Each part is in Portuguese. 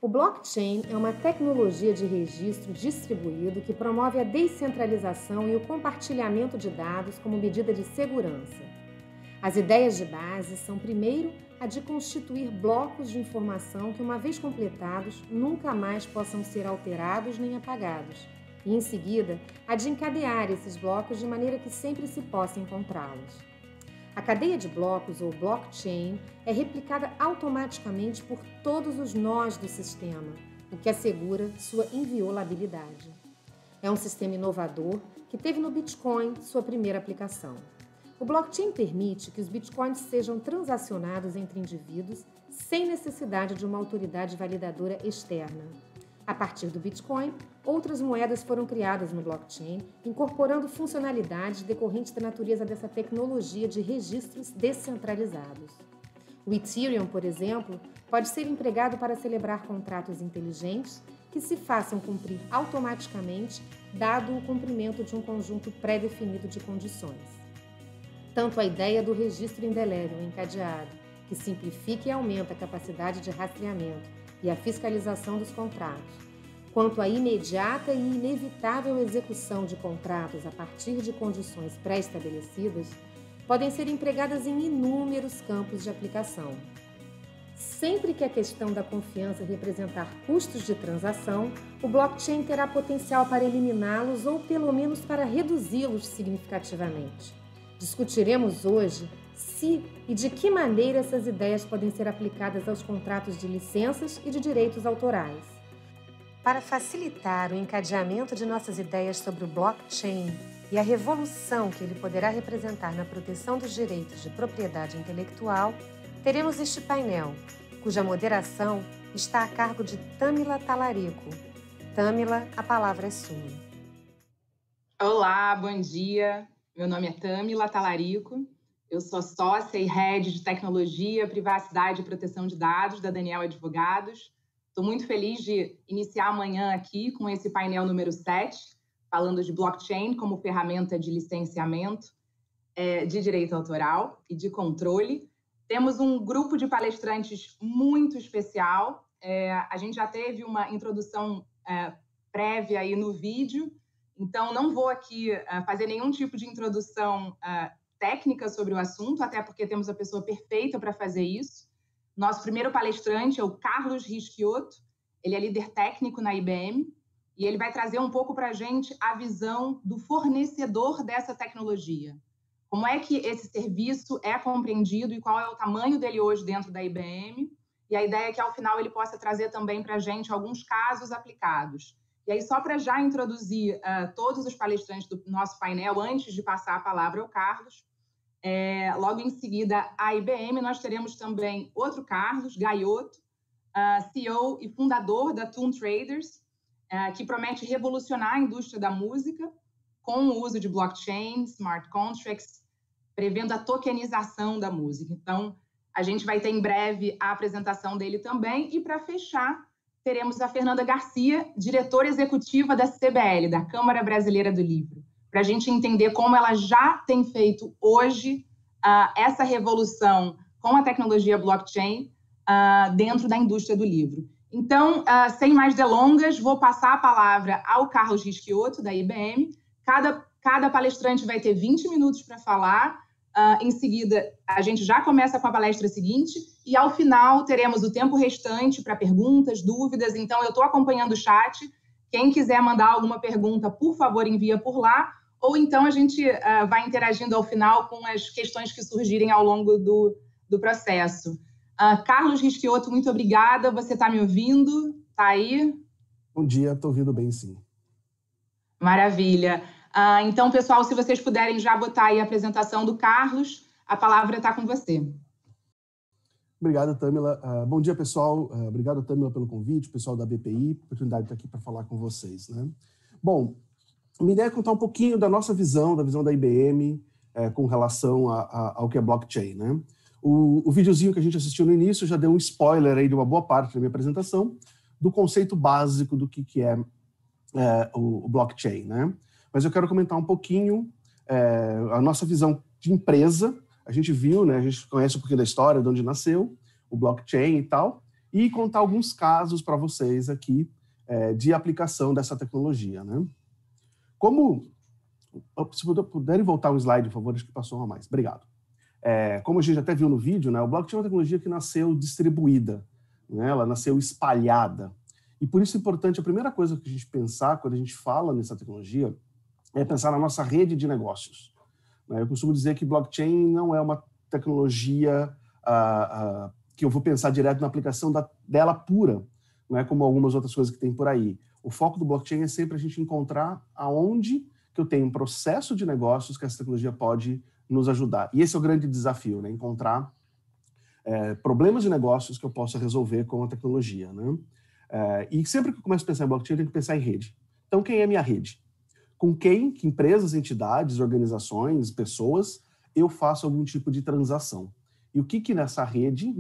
O blockchain é uma tecnologia de registro distribuído que promove a descentralização e o compartilhamento de dados como medida de segurança. As ideias de base são, primeiro, a de constituir blocos de informação que, uma vez completados, nunca mais possam ser alterados nem apagados, e, em seguida, a de encadear esses blocos de maneira que sempre se possa encontrá-los. A cadeia de blocos, ou blockchain, é replicada automaticamente por todos os nós do sistema, o que assegura sua inviolabilidade. É um sistema inovador que teve no Bitcoin sua primeira aplicação. O blockchain permite que os bitcoins sejam transacionados entre indivíduos sem necessidade de uma autoridade validadora externa. A partir do Bitcoin, outras moedas foram criadas no blockchain, incorporando funcionalidades decorrentes da natureza dessa tecnologia de registros descentralizados. O Ethereum, por exemplo, pode ser empregado para celebrar contratos inteligentes que se façam cumprir automaticamente, dado o cumprimento de um conjunto pré-definido de condições. Tanto a ideia do registro indelével encadeado, que simplifica e aumenta a capacidade de rastreamento e a fiscalização dos contratos, quanto a imediata e inevitável execução de contratos a partir de condições pré-estabelecidas, podem ser empregadas em inúmeros campos de aplicação. Sempre que a questão da confiança representar custos de transação, o blockchain terá potencial para eliminá-los ou pelo menos para reduzi-los significativamente. Discutiremos hoje se e de que maneira essas ideias podem ser aplicadas aos contratos de licenças e de direitos autorais. Para facilitar o encadeamento de nossas ideias sobre o blockchain e a revolução que ele poderá representar na proteção dos direitos de propriedade intelectual, teremos este painel, cuja moderação está a cargo de Tâmila Talarico. Tâmila, a palavra é sua. Olá, bom dia. Meu nome é Tâmila Talarico. Eu sou sócia e head de tecnologia, privacidade e proteção de dados da Daniel Advogados. Estou muito feliz de iniciar amanhã aqui com esse painel número 7, falando de blockchain como ferramenta de licenciamento de direito autoral e de controle. Temos um grupo de palestrantes muito especial. A gente já teve uma introdução prévia aí no vídeo, então não vou aqui fazer nenhum tipo de introdução técnica sobre o assunto, até porque temos a pessoa perfeita para fazer isso. Nosso primeiro palestrante é o Carlos Rischiotto, ele é líder técnico na IBM, e ele vai trazer um pouco para a gente a visão do fornecedor dessa tecnologia. Como é que esse serviço é compreendido e qual é o tamanho dele hoje dentro da IBM, e a ideia é que, ao final, ele possa trazer também para a gente alguns casos aplicados. E aí, só para já introduzir todos os palestrantes do nosso painel, antes de passar a palavra ao Carlos, logo em seguida, a IBM, nós teremos também outro Carlos Gaiotto, CEO e fundador da Toon Traders, que promete revolucionar a indústria da música com o uso de blockchain, smart contracts, prevendo a tokenização da música. Então, a gente vai ter em breve a apresentação dele também. E, para fechar, teremos a Fernanda Garcia, diretora executiva da CBL, da Câmara Brasileira do Livro, para a gente entender como ela já tem feito hoje essa revolução com a tecnologia blockchain dentro da indústria do livro. Então, sem mais delongas, vou passar a palavra ao Carlos Rischiotto, da IBM. Cada palestrante vai ter 20 minutos para falar. Em seguida, a gente já começa com a palestra seguinte e, ao final, teremos o tempo restante para perguntas, dúvidas. Então, eu estou acompanhando o chat. Quem quiser mandar alguma pergunta, por favor, envia por lá. Ou então a gente vai interagindo ao final com as questões que surgirem ao longo do processo. Carlos Rischiotto, muito obrigada. Você está me ouvindo? Está aí? Bom dia, estou ouvindo bem, sim. Maravilha. Então, pessoal, se vocês puderem já botar aí a apresentação do Carlos, a palavra está com você. Obrigado, Tâmila. Bom dia, pessoal. Obrigado, Tâmila, pelo convite, pessoal da BPI, oportunidade de estar aqui para falar com vocês, né? Bom, minha ideia é contar um pouquinho da nossa visão, da visão da IBM, com relação ao que é blockchain, né? O videozinho que a gente assistiu no início já deu um spoiler aí de uma boa parte da minha apresentação, do conceito básico do que é o blockchain, né? Mas eu quero comentar um pouquinho a nossa visão de empresa. A gente viu, né? A gente conhece um pouquinho da história, de onde nasceu o blockchain e tal. e contar alguns casos para vocês aqui de aplicação dessa tecnologia, né? Se puderem voltar um slide, por favor, acho que passou a mais. Obrigado. Como a gente até viu no vídeo, né, o blockchain é uma tecnologia que nasceu distribuída, né, ela nasceu espalhada. E por isso é importante, a primeira coisa que a gente pensar quando a gente fala nessa tecnologia é pensar na nossa rede de negócios. Eu costumo dizer que blockchain não é uma tecnologia que eu vou pensar direto na aplicação dela pura, não é como algumas outras coisas que tem por aí. O foco do blockchain é sempre a gente encontrar aonde que eu tenho um processo de negócios que essa tecnologia pode nos ajudar. E esse é o grande desafio, né? Encontrar problemas de negócios que eu possa resolver com a tecnologia, né? E sempre que eu começo a pensar em blockchain, eu tenho que pensar em rede. Então, quem é a minha rede? Com quem, que empresas, entidades, organizações, pessoas, eu faço algum tipo de transação? E o que nessa rede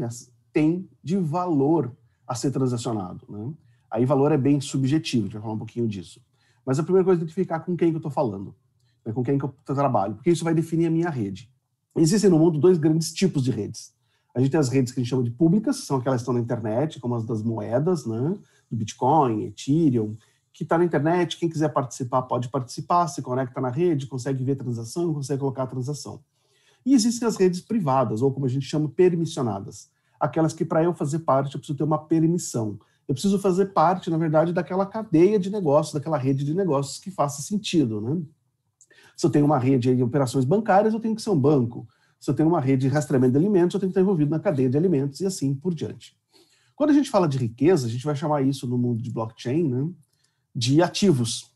tem de valor a ser transacionado, né? Aí valor é bem subjetivo, a gente vai falar um pouquinho disso. Mas a primeira coisa é identificar com quem que eu estou falando, né? Com quem que eu trabalho, porque isso vai definir a minha rede. Existem no mundo 2 grandes tipos de redes. A gente tem as redes que a gente chama de públicas, são aquelas que estão na internet, como as das moedas, né? Do Bitcoin, Ethereum, que está na internet, quem quiser participar pode participar, se conecta na rede, consegue ver transação, consegue colocar a transação. E existem as redes privadas, ou como a gente chama, permissionadas. Aquelas que, para eu fazer parte, eu preciso ter uma permissão. Eu preciso fazer parte, na verdade, daquela cadeia de negócios, daquela rede de negócios que faça sentido, né? Se eu tenho uma rede de operações bancárias, eu tenho que ser um banco. Se eu tenho uma rede de rastreamento de alimentos, eu tenho que estar envolvido na cadeia de alimentos e assim por diante. Quando a gente fala de riqueza, a gente vai chamar isso no mundo de blockchain, né, de ativos.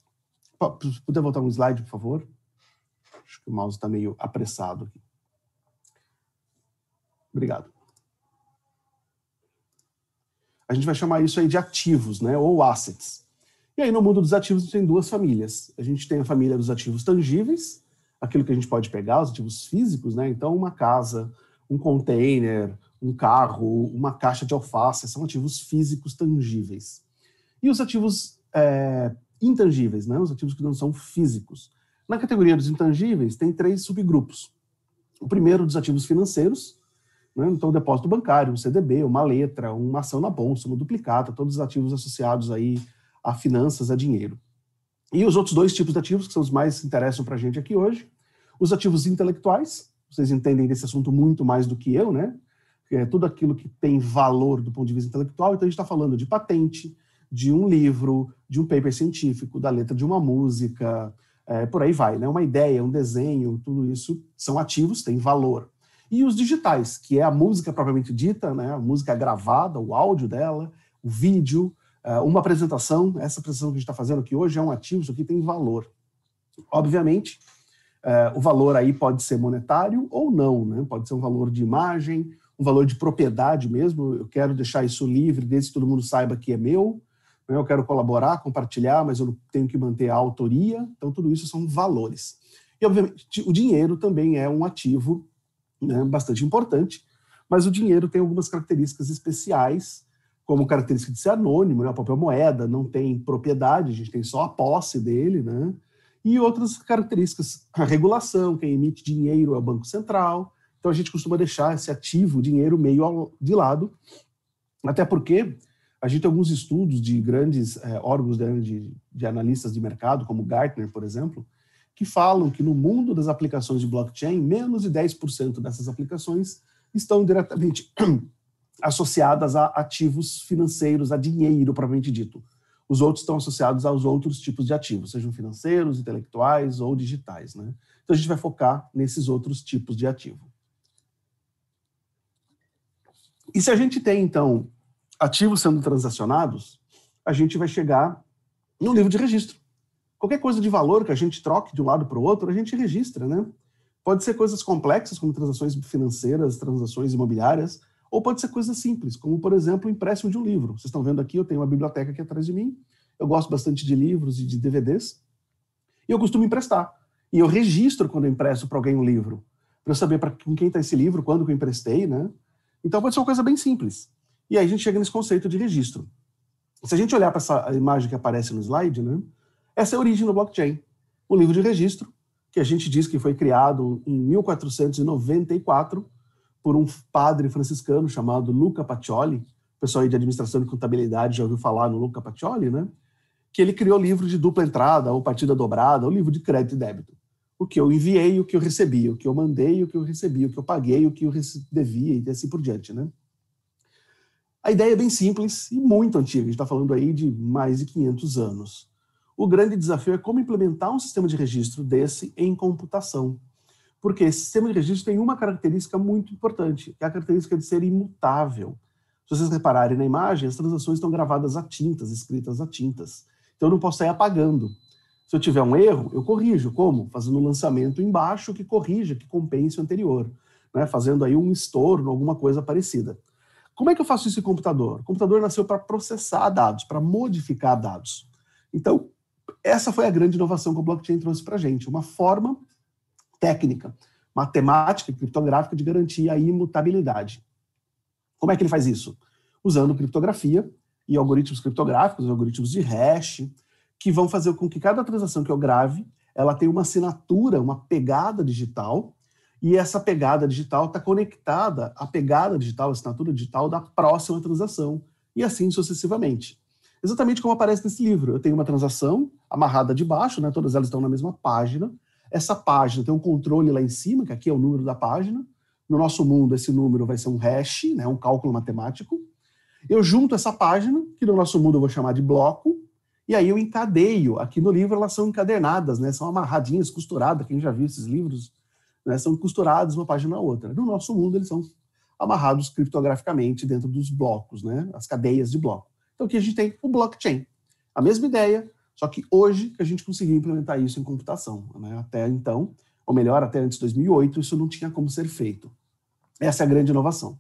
Se puder voltar um slide, por favor. Acho que o mouse está meio apressado aqui. Obrigado. A gente vai chamar isso aí de ativos, né, ou assets. E aí, no mundo dos ativos, a gente tem 2 famílias. A gente tem a família dos ativos tangíveis, aquilo que a gente pode pegar, os ativos físicos, né? Então, uma casa, um container, um carro, uma caixa de alface, são ativos físicos tangíveis. E os ativos intangíveis, né? Os ativos que não são físicos. Na categoria dos intangíveis, tem 3 subgrupos. O primeiro, dos ativos financeiros, né? Então, o depósito bancário, um CDB, uma letra, uma ação na bolsa, uma duplicata, todos os ativos associados aí a finanças, a dinheiro. E os outros 2 tipos de ativos, que são os mais interessam para a gente aqui hoje, os ativos intelectuais, vocês entendem desse assunto muito mais do que eu, né? Que é tudo aquilo que tem valor do ponto de vista intelectual, então a gente está falando de patente, de um livro, de um paper científico, da letra de uma música, por aí vai, né? Uma ideia, um desenho, tudo isso são ativos, tem valor. E os digitais, que é a música propriamente dita, né? A música gravada, o áudio dela, o vídeo, uma apresentação, essa apresentação que a gente está fazendo aqui hoje é um ativo, isso aqui tem valor. Obviamente, o valor aí pode ser monetário ou não, né? Pode ser um valor de imagem, um valor de propriedade mesmo, eu quero deixar isso livre, desde que todo mundo saiba que é meu, né? Eu quero colaborar, compartilhar, mas eu tenho que manter a autoria, então tudo isso são valores. E, obviamente, o dinheiro também é um ativo, né, bastante importante, mas o dinheiro tem algumas características especiais, como característica de ser anônimo, né? O papel moeda não tem propriedade, a gente tem só a posse dele, né? E outras características, a regulação, quem emite dinheiro é o Banco Central, então a gente costuma deixar esse ativo, o dinheiro, meio de lado, até porque a gente tem alguns estudos de grandes órgãos de analistas de mercado, como Gartner, por exemplo, que falam que no mundo das aplicações de blockchain, menos de 10% dessas aplicações estão diretamente associadas a ativos financeiros, a dinheiro propriamente dito. Os outros estão associados aos outros tipos de ativos, sejam financeiros, intelectuais ou digitais, né? Então a gente vai focar nesses outros tipos de ativo. E se a gente tem, então, ativos sendo transacionados, a gente vai chegar no livro de registro. Qualquer coisa de valor que a gente troque de um lado para o outro, a gente registra, né? Pode ser coisas complexas, como transações financeiras, transações imobiliárias, ou pode ser coisas simples, como, por exemplo, o empréstimo de um livro. Vocês estão vendo aqui, eu tenho uma biblioteca aqui atrás de mim, eu gosto bastante de livros e de DVDs, e eu costumo emprestar. E eu registro quando eu empresto para alguém um livro, para eu saber com quem está esse livro, quando que eu emprestei, né? Então pode ser uma coisa bem simples. E aí a gente chega nesse conceito de registro. Se a gente olhar para essa imagem que aparece no slide, né? Essa é a origem do blockchain. O livro de registro, que a gente diz que foi criado em 1494, por um padre franciscano chamado Luca Pacioli, o pessoal aí de administração e contabilidade já ouviu falar no Luca Pacioli, né? Que ele criou livro de dupla entrada, ou partida dobrada, ou livro de crédito e débito. O que eu enviei, o que eu recebi, o que eu mandei, o que eu recebi, o que eu paguei, o que eu devia, e assim por diante, né? A ideia é bem simples e muito antiga, a gente está falando aí de mais de 500 anos. O grande desafio é como implementar um sistema de registro desse em computação. Porque esse sistema de registro tem uma característica muito importante, que é a característica de ser imutável. Se vocês repararem na imagem, as transações estão gravadas a tintas, escritas a tintas. Então eu não posso sair apagando. Se eu tiver um erro, eu corrijo. Como? Fazendo um lançamento embaixo que corrija, que compense o anterior. Né? Fazendo aí um estorno, alguma coisa parecida. Como é que eu faço isso em computador? O computador nasceu para processar dados, para modificar dados. Então, essa foi a grande inovação que o blockchain trouxe para a gente. Uma forma técnica, matemática e criptográfica de garantir a imutabilidade. Como é que ele faz isso? Usando criptografia e algoritmos criptográficos, algoritmos de hash, que vão fazer com que cada transação que eu grave, ela tenha uma assinatura, uma pegada digital, e essa pegada digital está conectada à pegada digital, à assinatura digital da próxima transação, e assim sucessivamente. Exatamente como aparece nesse livro. Eu tenho uma transação amarrada de baixo, né, todas elas estão na mesma página. Essa página tem um controle lá em cima, que aqui é o número da página. No nosso mundo, esse número vai ser um hash, né, um cálculo matemático. Eu junto essa página, que no nosso mundo eu vou chamar de bloco, e aí eu encadeio. Aqui no livro elas são encadernadas, né, são amarradinhas, costuradas. Quem já viu esses livros, né, são costurados uma página na outra. No nosso mundo eles são amarrados criptograficamente dentro dos blocos, né, as cadeias de bloco. Então aqui a gente tem o blockchain. A mesma ideia, só que hoje que a gente conseguiu implementar isso em computação. Né? Até então, ou melhor, até antes de 2008, isso não tinha como ser feito. Essa é a grande inovação.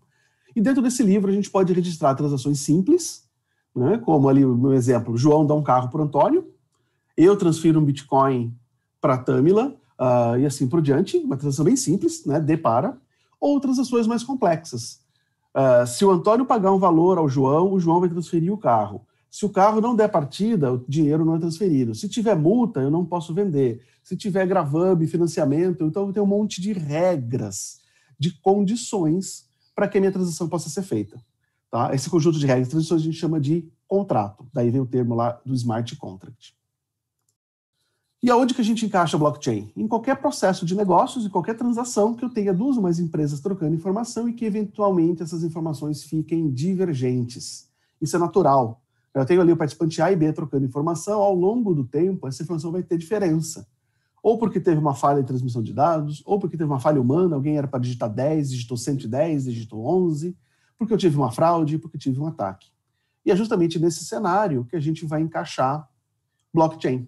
E dentro desse livro a gente pode registrar transações simples, né? Como ali o meu exemplo, João dá um carro para o Antônio, eu transfiro um Bitcoin para a Tâmila, e assim por diante, uma transação bem simples, né? De para, ou transações mais complexas. Se o Antônio pagar um valor ao João, o João vai transferir o carro. Se o carro não der partida, o dinheiro não é transferido. Se tiver multa, eu não posso vender. Se tiver gravame, financiamento, então tem um monte de regras, de condições para que a minha transação possa ser feita. Tá? Esse conjunto de regras e transições a gente chama de contrato. Daí vem o termo lá do smart contract. E aonde que a gente encaixa a blockchain? Em qualquer processo de negócios e qualquer transação que eu tenha duas ou mais empresas trocando informação e que eventualmente essas informações fiquem divergentes. Isso é natural. Eu tenho ali o participante A e B trocando informação, ao longo do tempo essa informação vai ter diferença. Ou porque teve uma falha em transmissão de dados, ou porque teve uma falha humana, alguém era para digitar 10, digitou 110, digitou 11, porque eu tive uma fraude, porque eu tive um ataque. E é justamente nesse cenário que a gente vai encaixar blockchain,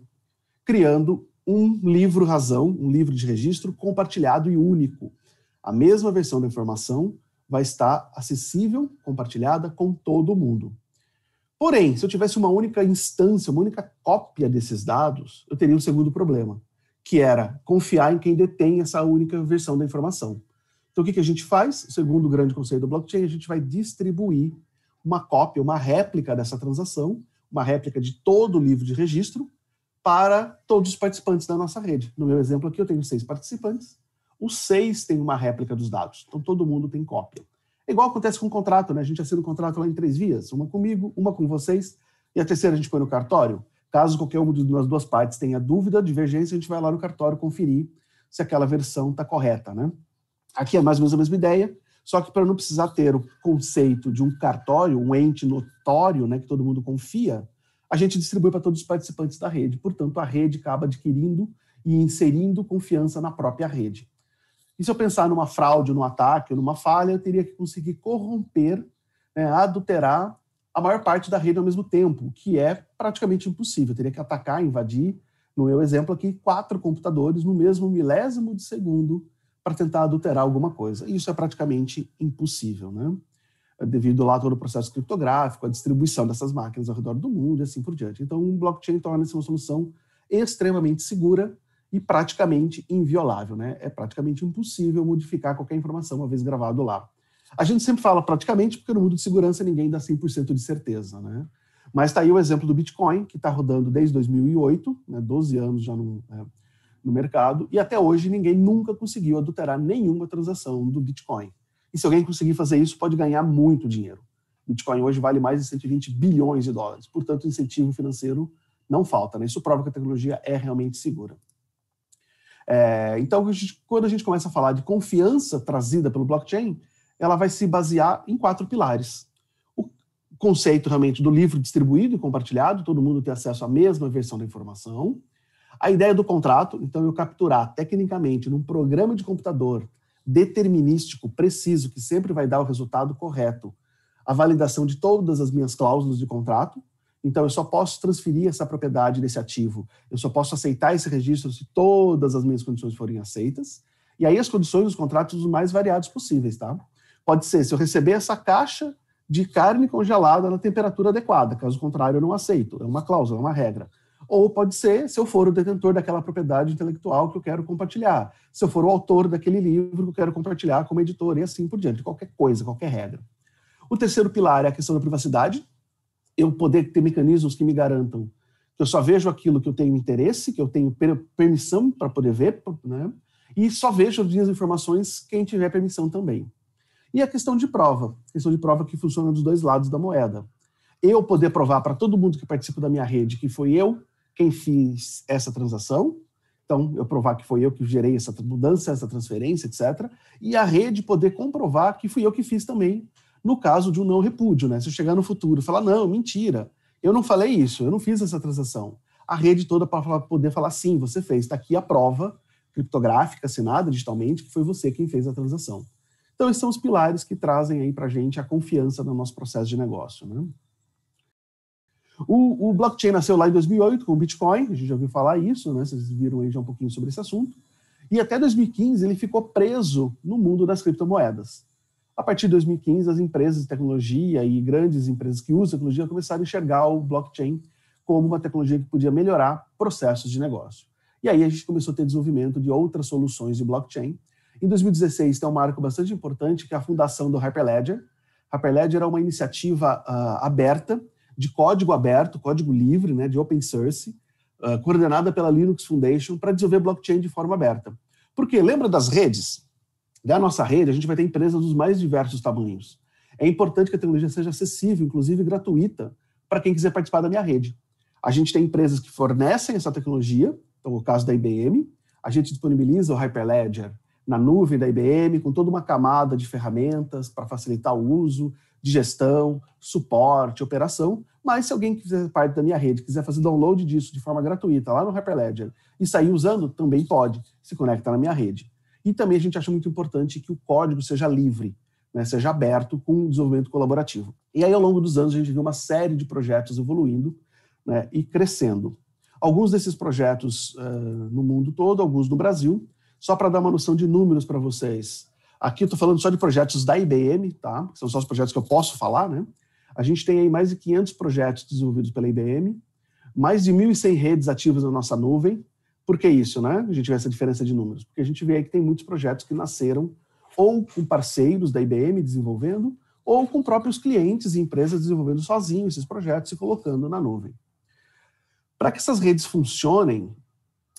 criando um livro-razão, um livro de registro compartilhado e único. A mesma versão da informação vai estar acessível, compartilhada com todo mundo. Porém, se eu tivesse uma única instância, uma única cópia desses dados, eu teria um segundo problema, que era confiar em quem detém essa única versão da informação. Então, o que a gente faz? Segundo o grande conceito do blockchain, a gente vai distribuir uma cópia, uma réplica dessa transação, uma réplica de todo o livro de registro, para todos os participantes da nossa rede. No meu exemplo aqui, eu tenho 6 participantes. Os 6 têm uma réplica dos dados. Então, todo mundo tem cópia. É igual acontece com o contrato, né? A gente assina um contrato lá em 3 vias. Uma comigo, uma com vocês, e a terceira a gente põe no cartório. Caso qualquer uma das duas partes tenha dúvida, divergência, a gente vai lá no cartório conferir se aquela versão está correta, né? Aqui é mais ou menos a mesma ideia, só que para não precisar ter o conceito de um cartório, um ente notório, né, que todo mundo confia, a gente distribui para todos os participantes da rede. Portanto, a rede acaba adquirindo e inserindo confiança na própria rede. E se eu pensar numa fraude, num ataque, numa falha, eu teria que conseguir corromper, né, adulterar a maior parte da rede ao mesmo tempo, o que é praticamente impossível. Eu teria que atacar, invadir, no meu exemplo aqui, 4 computadores no mesmo milésimo de segundo para tentar adulterar alguma coisa. E isso é praticamente impossível, né? Devido lá todo o processo criptográfico, a distribuição dessas máquinas ao redor do mundo e assim por diante. Então, um blockchain torna-se uma solução extremamente segura e praticamente inviolável, né? É praticamente impossível modificar qualquer informação uma vez gravado lá. A gente sempre fala praticamente porque no mundo de segurança ninguém dá 100% de certeza, né? Mas está aí o exemplo do Bitcoin, que está rodando desde 2008, né, 12 anos já no mercado, e até hoje ninguém nunca conseguiu adulterar nenhuma transação do Bitcoin. E se alguém conseguir fazer isso, pode ganhar muito dinheiro. Bitcoin hoje vale mais de 120 bilhões de dólares. Portanto, o incentivo financeiro não falta, né? Isso prova que a tecnologia é realmente segura. Então, quando a gente começa a falar de confiança trazida pelo blockchain, ela vai se basear em 4 pilares. O conceito realmente do livro distribuído e compartilhado, todo mundo tem acesso à mesma versão da informação. A ideia do contrato, então eu capturar tecnicamente num programa de computador determinístico, preciso, que sempre vai dar o resultado correto, a validação de todas as minhas cláusulas de contrato. Então, eu só posso transferir essa propriedade desse ativo, eu só posso aceitar esse registro se todas as minhas condições forem aceitas. E aí as condições dos contratos os mais variados possíveis, tá? Pode ser, se eu receber essa caixa de carne congelada na temperatura adequada, caso contrário eu não aceito, é uma cláusula, é uma regra. Ou pode ser se eu for o detentor daquela propriedade intelectual que eu quero compartilhar, se eu for o autor daquele livro que eu quero compartilhar como editor, e assim por diante, qualquer coisa, qualquer regra. O terceiro pilar é a questão da privacidade, eu poder ter mecanismos que me garantam que eu só vejo aquilo que eu tenho interesse, que eu tenho permissão para poder ver, né? E só vejo as minhas informações quem tiver permissão também. E a questão de prova que funciona dos dois lados da moeda. Eu poder provar para todo mundo que participa da minha rede que foi eu quem fiz essa transação, então eu provar que foi eu que gerei essa mudança, essa transferência, etc. E a rede poder comprovar que fui eu que fiz também, no caso de um não repúdio, né? Se eu chegar no futuro e falar, não, mentira, eu não falei isso, eu não fiz essa transação. A rede toda para poder falar, sim, você fez, está aqui a prova criptográfica, assinada digitalmente, que foi você quem fez a transação. Então, esses são os pilares que trazem aí para a gente a confiança no nosso processo de negócio, né? O blockchain nasceu lá em 2008 com o Bitcoin, a gente já ouviu falar isso, né? Vocês viram aí já um pouquinho sobre esse assunto. E até 2015 ele ficou preso no mundo das criptomoedas. A partir de 2015, as empresas de tecnologia e grandes empresas que usam tecnologia começaram a enxergar o blockchain como uma tecnologia que podia melhorar processos de negócio. E aí a gente começou a ter desenvolvimento de outras soluções de blockchain. Em 2016 tem um marco bastante importante, que é a fundação do Hyperledger. Hyperledger é uma iniciativa aberta, de código aberto, código livre, né, de open source, coordenada pela Linux Foundation, para desenvolver blockchain de forma aberta. Por quê? Lembra das redes? Da nossa rede, a gente vai ter empresas dos mais diversos tamanhos. É importante que a tecnologia seja acessível, inclusive gratuita, para quem quiser participar da minha rede. A gente tem empresas que fornecem essa tecnologia, então o caso da IBM, a gente disponibiliza o Hyperledger na nuvem da IBM, com toda uma camada de ferramentas para facilitar o uso, de gestão, suporte, operação, mas se alguém quiser parte da minha rede, quiser fazer download disso de forma gratuita lá no Hyperledger e sair usando, também pode, se conecta na minha rede. E também a gente acha muito importante que o código seja livre, né, seja aberto com desenvolvimento colaborativo. E aí, ao longo dos anos, a gente viu uma série de projetos evoluindo, né, e crescendo. Alguns desses projetos no mundo todo, alguns no Brasil. Só para dar uma noção de números para vocês. Aqui eu estou falando só de projetos da IBM, tá? São só os projetos que eu posso falar, né? A gente tem aí mais de 500 projetos desenvolvidos pela IBM, mais de 1.100 redes ativas na nossa nuvem. Por que isso, né? A gente vê essa diferença de números. Porque a gente vê aí que tem muitos projetos que nasceram ou com parceiros da IBM desenvolvendo, ou com próprios clientes e empresas desenvolvendo sozinhos esses projetos e colocando na nuvem. Para que essas redes funcionem,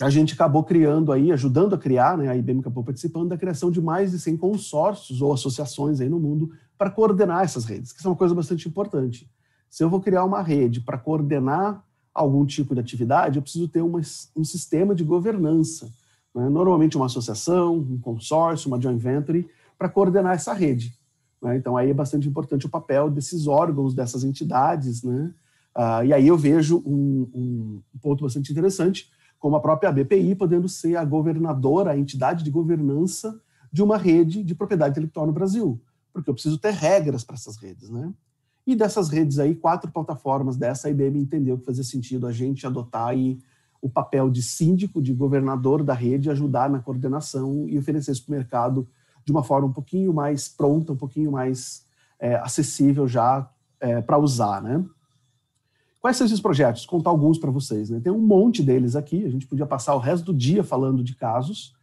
a gente acabou criando aí, ajudando a criar, né, a IBM acabou participando da criação de mais de 100 consórcios ou associações aí no mundo para coordenar essas redes, que é uma coisa bastante importante. Se eu vou criar uma rede para coordenar algum tipo de atividade, eu preciso ter um sistema de governança, né, normalmente uma associação, um consórcio, uma joint venture, para coordenar essa rede. Né? Então aí é bastante importante o papel desses órgãos, dessas entidades, né? E aí eu vejo um ponto bastante interessante, como a própria BPI podendo ser a governadora, a entidade de governança de uma rede de propriedade intelectual no Brasil, porque eu preciso ter regras para essas redes, né? E dessas redes aí, 4 plataformas dessa, a IBM entendeu que fazia sentido a gente adotar aí o papel de síndico, de governador da rede, ajudar na coordenação e oferecer isso para o mercado de uma forma um pouquinho mais pronta, um pouquinho mais acessível já para usar, né? Quais são esses projetos? Vou contar alguns para vocês, né? Tem um monte deles aqui, a gente podia passar o resto do dia falando de casos.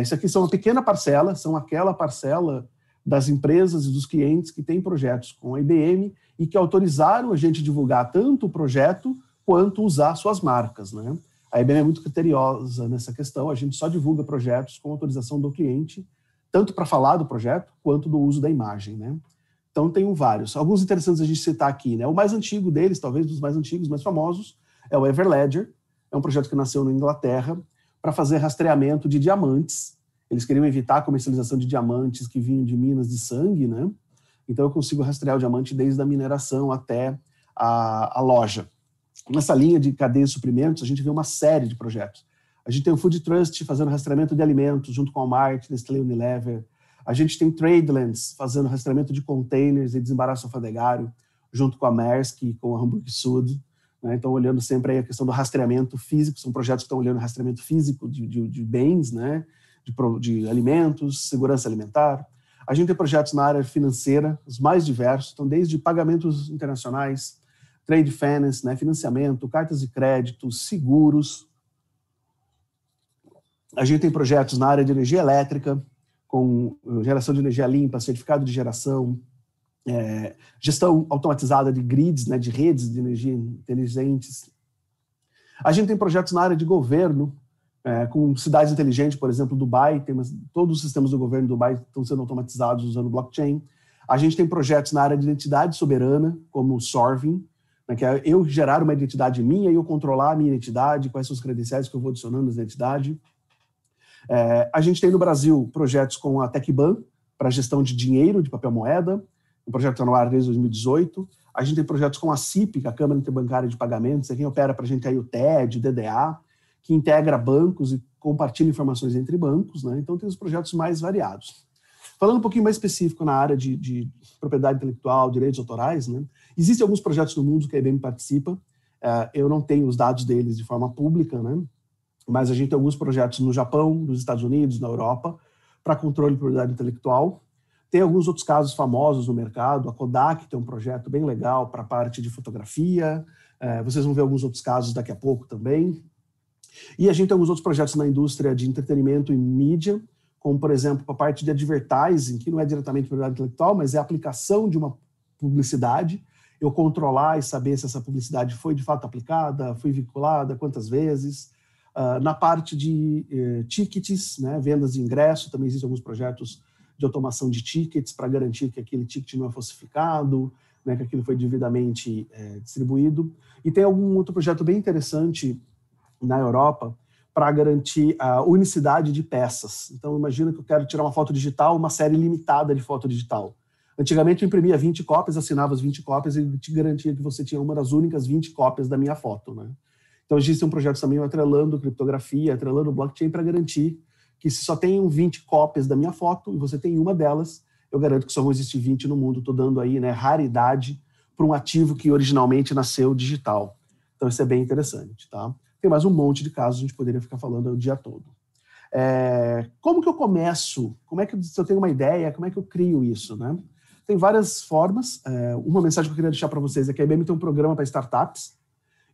Isso aqui são uma pequena parcela, são aquela parcela das empresas e dos clientes que têm projetos com a IBM e que autorizaram a gente divulgar tanto o projeto quanto usar suas marcas, né? A IBM é muito criteriosa nessa questão, a gente só divulga projetos com autorização do cliente, tanto para falar do projeto quanto do uso da imagem, né? Então, tem vários. Alguns interessantes a gente citar aqui, né? O mais antigo deles, talvez dos mais antigos, mais famosos, é o Everledger. É um projeto que nasceu na Inglaterra para fazer rastreamento de diamantes. Eles queriam evitar a comercialização de diamantes que vinham de minas de sangue, né? Então, eu consigo rastrear o diamante desde a mineração até a loja. Nessa linha de cadeia de suprimentos, a gente vê uma série de projetos. A gente tem o Food Trust fazendo rastreamento de alimentos junto com a Walmart, Nestlé, Unilever. A gente tem Tradelands fazendo rastreamento de containers e desembaraço alfandegário junto com a Maersk e com a Hamburg Süd. Né? Então, olhando sempre aí a questão do rastreamento físico, são projetos que estão olhando o rastreamento físico de bens, né? de alimentos, segurança alimentar. A gente tem projetos na área financeira, os mais diversos, então desde pagamentos internacionais, trade finance, né? financiamento, cartas de crédito, seguros. A gente tem projetos na área de energia elétrica, com geração de energia limpa, certificado de geração, gestão automatizada de grids, né, de redes de energia inteligentes. A gente tem projetos na área de governo, com cidades inteligentes, por exemplo, Dubai, todos os sistemas do governo de Dubai estão sendo automatizados usando blockchain. A gente tem projetos na área de identidade soberana, como o Sorvin, né, que é eu gerar uma identidade minha e eu controlar a minha identidade, quais são os credenciais que eu vou adicionando na identidade. A gente tem no Brasil projetos com a TecBan para gestão de dinheiro, de papel moeda, um projeto que está no ar desde 2018. A gente tem projetos com a CIP, que é a Câmara Interbancária de Pagamentos, é quem opera para a gente aí o TED, o DDA, que integra bancos e compartilha informações entre bancos, né? Então tem os projetos mais variados. Falando um pouquinho mais específico na área de propriedade intelectual, direitos autorais, né? Existem alguns projetos no mundo que a IBM participa, eu não tenho os dados deles de forma pública, né? Mas a gente tem alguns projetos no Japão, nos Estados Unidos, na Europa, para controle de propriedade intelectual. Tem alguns outros casos famosos no mercado. A Kodak tem um projeto bem legal para a parte de fotografia. Vocês vão ver alguns outros casos daqui a pouco também. E a gente tem alguns outros projetos na indústria de entretenimento e mídia, como, por exemplo, a parte de advertising, que não é diretamente propriedade intelectual, mas é a aplicação de uma publicidade. Eu controlar e saber se essa publicidade foi de fato aplicada, foi vinculada, quantas vezes. Na parte de tickets, né, vendas de ingresso, também existem alguns projetos de automação de tickets para garantir que aquele ticket não é falsificado, né, que aquilo foi devidamente distribuído. E tem algum outro projeto bem interessante na Europa para garantir a unicidade de peças. Então, imagina que eu quero tirar uma foto digital, uma série limitada de foto digital. Antigamente, eu imprimia 20 cópias, assinava as 20 cópias e te garantia que você tinha uma das únicas 20 cópias da minha foto, né? Então, existem projetos também atrelando criptografia, atrelando blockchain para garantir que se só tem 20 cópias da minha foto e você tem uma delas, eu garanto que só vão existir 20 no mundo. Estou dando aí, né, raridade para um ativo que originalmente nasceu digital. Então, isso é bem interessante, tá? Tem mais um monte de casos, a gente poderia ficar falando o dia todo. Como que eu começo? Se eu tenho uma ideia, como é que eu crio isso, né? Tem várias formas. Uma mensagem que eu queria deixar para vocês é que a IBM tem um programa para startups.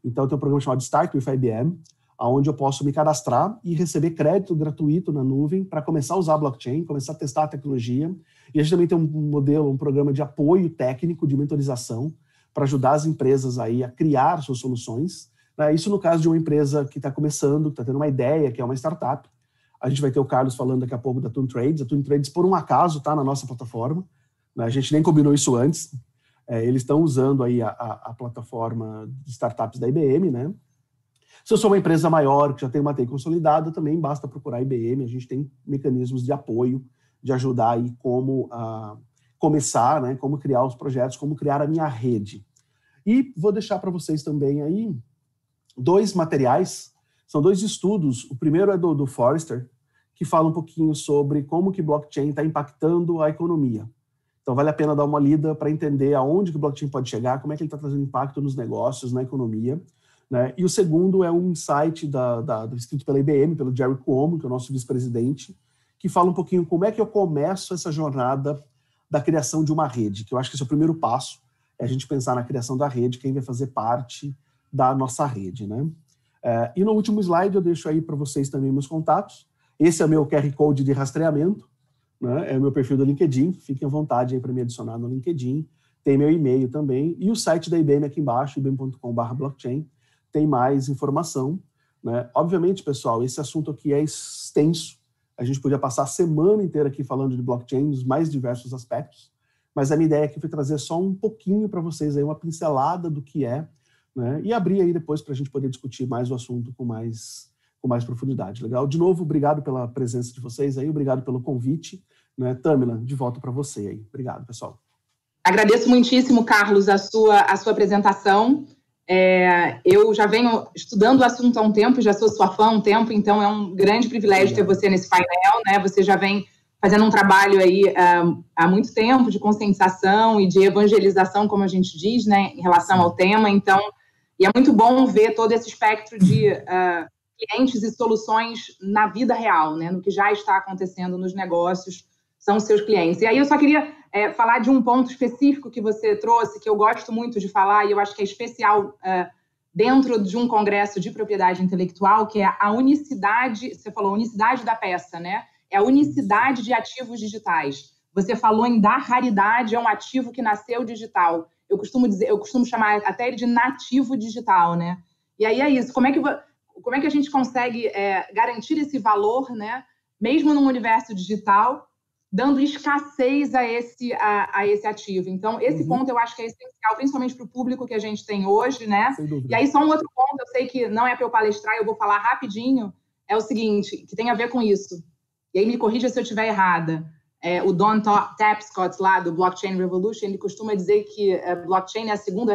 Então, tem um programa chamado Start with IBM, onde eu posso me cadastrar e receber crédito gratuito na nuvem para começar a usar blockchain, começar a testar a tecnologia. E a gente também tem um programa de apoio técnico, de mentorização, para ajudar as empresas aí a criar suas soluções. Isso no caso de uma empresa que está começando, que está tendo uma ideia, que é uma startup. A gente vai ter o Carlos falando daqui a pouco da Toon Trades. A Toon Trades, por um acaso, está na nossa plataforma. A gente nem combinou isso antes. Eles estão usando aí a plataforma de startups da IBM, né? Se eu sou uma empresa maior, que já tem uma TI consolidada, também basta procurar a IBM. A gente tem mecanismos de apoio, de ajudar aí como começar, né? Como criar os projetos, como criar a minha rede. E vou deixar para vocês também aí 2 materiais, são 2 estudos. O primeiro é do Forrester, que fala um pouquinho sobre como que blockchain está impactando a economia. Então, vale a pena dar uma lida para entender aonde que o blockchain pode chegar, como é que ele está trazendo impacto nos negócios, na economia, né? E o segundo é um insight escrito pela IBM, pelo Jerry Cuomo, que é o nosso vice-presidente, que fala um pouquinho como é que eu começo essa jornada da criação de uma rede, que eu acho que esse é o primeiro passo, é a gente pensar na criação da rede, quem vai fazer parte da nossa rede, né? E no último slide eu deixo aí para vocês também meus contatos. Esse é o meu QR Code de rastreamento, né? É o meu perfil do LinkedIn, fiquem à vontade aí para me adicionar no LinkedIn. Tem meu e-mail também e o site da IBM aqui embaixo, ibm.com/blockchain, tem mais informação, né? Obviamente, pessoal, esse assunto aqui é extenso, a gente podia passar a semana inteira aqui falando de blockchain nos mais diversos aspectos, mas a minha ideia aqui foi trazer só um pouquinho para vocês, aí, uma pincelada do que é, né, e abrir aí depois para a gente poder discutir mais o assunto com mais profundidade. Legal? De novo, obrigado pela presença de vocês aí, obrigado pelo convite. Né? Tâmila, de volta para você aí. Obrigado, pessoal. Agradeço muitíssimo, Carlos, a sua apresentação. Eu já venho estudando o assunto há um tempo, já sou sua fã há um tempo, então é um grande privilégio ter você nesse painel, né? Você já vem fazendo um trabalho aí há muito tempo de conscientização e de evangelização, como a gente diz, né, em relação ao tema. Então, e é muito bom ver todo esse espectro de clientes e soluções na vida real, né, no que já está acontecendo nos negócios, são os seus clientes. E aí eu só queria falar de um ponto específico que você trouxe, que eu gosto muito de falar, e eu acho que é especial dentro de um congresso de propriedade intelectual, que é a unicidade, você falou, unicidade da peça, né? É a unicidade de ativos digitais. Você falou em dar raridade a um ativo que nasceu digital. Eu costumo chamar até ele de nativo digital, né? E aí é isso, como é que a gente consegue garantir esse valor, né? Mesmo num universo digital, dando escassez a esse ativo. Então, esse ponto eu acho que é essencial, principalmente para o público que a gente tem hoje, né? E aí, só um outro ponto, eu sei que não é para eu palestrar, eu vou falar rapidinho, é o seguinte, que tem a ver com isso. E aí, me corrija se eu estiver errada. O Don Tapscott, lá do Blockchain Revolution, ele costuma dizer que blockchain é a segunda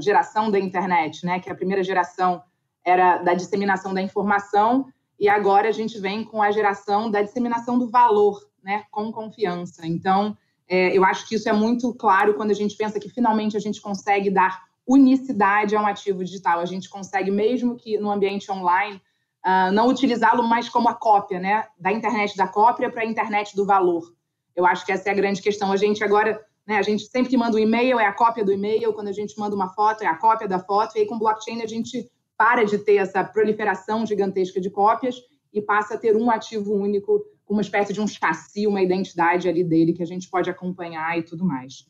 geração da internet, né? Que a primeira geração era da disseminação da informação, e agora a gente vem com a geração da disseminação do valor, né, com confiança. Então, eu acho que isso é muito claro quando a gente pensa que finalmente a gente consegue dar unicidade a um ativo digital. A gente consegue, mesmo que no ambiente online, não utilizá-lo mais como a cópia, né, da internet da cópia para a internet do valor. Eu acho que essa é a grande questão. A gente agora, né, a gente sempre que manda um e-mail é a cópia do e-mail, quando a gente manda uma foto é a cópia da foto, e aí com blockchain a gente para de ter essa proliferação gigantesca de cópias e passa a ter um ativo único, uma espécie de um chassi, uma identidade ali dele que a gente pode acompanhar e tudo mais.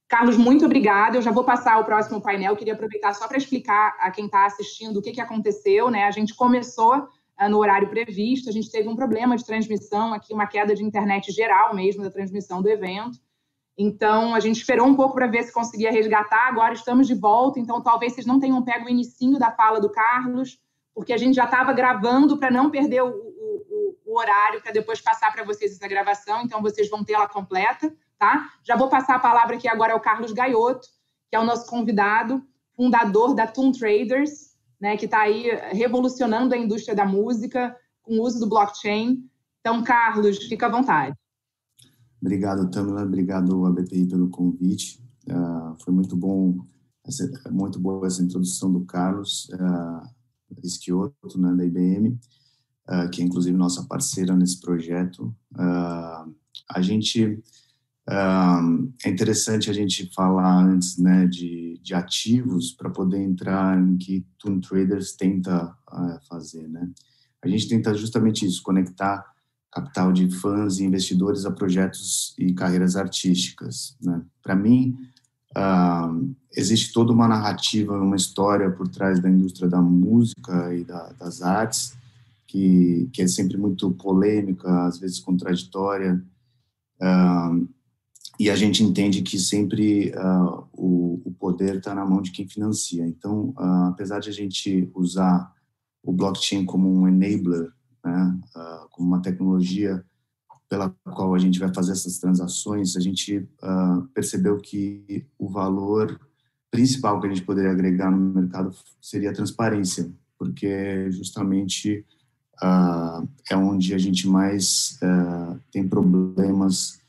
Carlos, muito obrigada. Eu já vou passar ao próximo painel. Queria aproveitar só para explicar a quem está assistindo o que aconteceu, né? A gente começou no horário previsto, a gente teve um problema de transmissão aqui, uma queda de internet geral mesmo da transmissão do evento. Então, a gente esperou um pouco para ver se conseguia resgatar. Agora estamos de volta, então talvez vocês não tenham pego o inicinho da fala do Carlos, porque a gente já estava gravando para não perder o horário, para depois passar para vocês essa gravação, então vocês vão ter ela completa, tá? Já vou passar a palavra aqui agora ao Carlos Gaiotto, que é o nosso convidado, fundador da Toon Traders, né, que está aí revolucionando a indústria da música com o uso do blockchain. Então, Carlos, fica à vontade. Obrigado, Tâmila. Obrigado, a BPI, pelo convite. Foi muito boa essa introdução do Carlos Gaiotto, né, da IBM, que é, inclusive, nossa parceira nesse projeto. É interessante a gente falar antes, né, de ativos para poder entrar em que Toon Traders tenta fazer, né? A gente tenta justamente isso, conectar capital de fãs e investidores a projetos e carreiras artísticas, né? Para mim, existe toda uma narrativa, uma história por trás da indústria da música e das artes, que é sempre muito polêmica, às vezes contraditória, e a gente entende que sempre o poder está na mão de quem financia. Então, apesar de a gente usar o blockchain como um enabler, né, como uma tecnologia pela qual a gente vai fazer essas transações, a gente percebeu que o valor principal que a gente poderia agregar no mercado seria a transparência, porque justamente é onde a gente mais tem problemas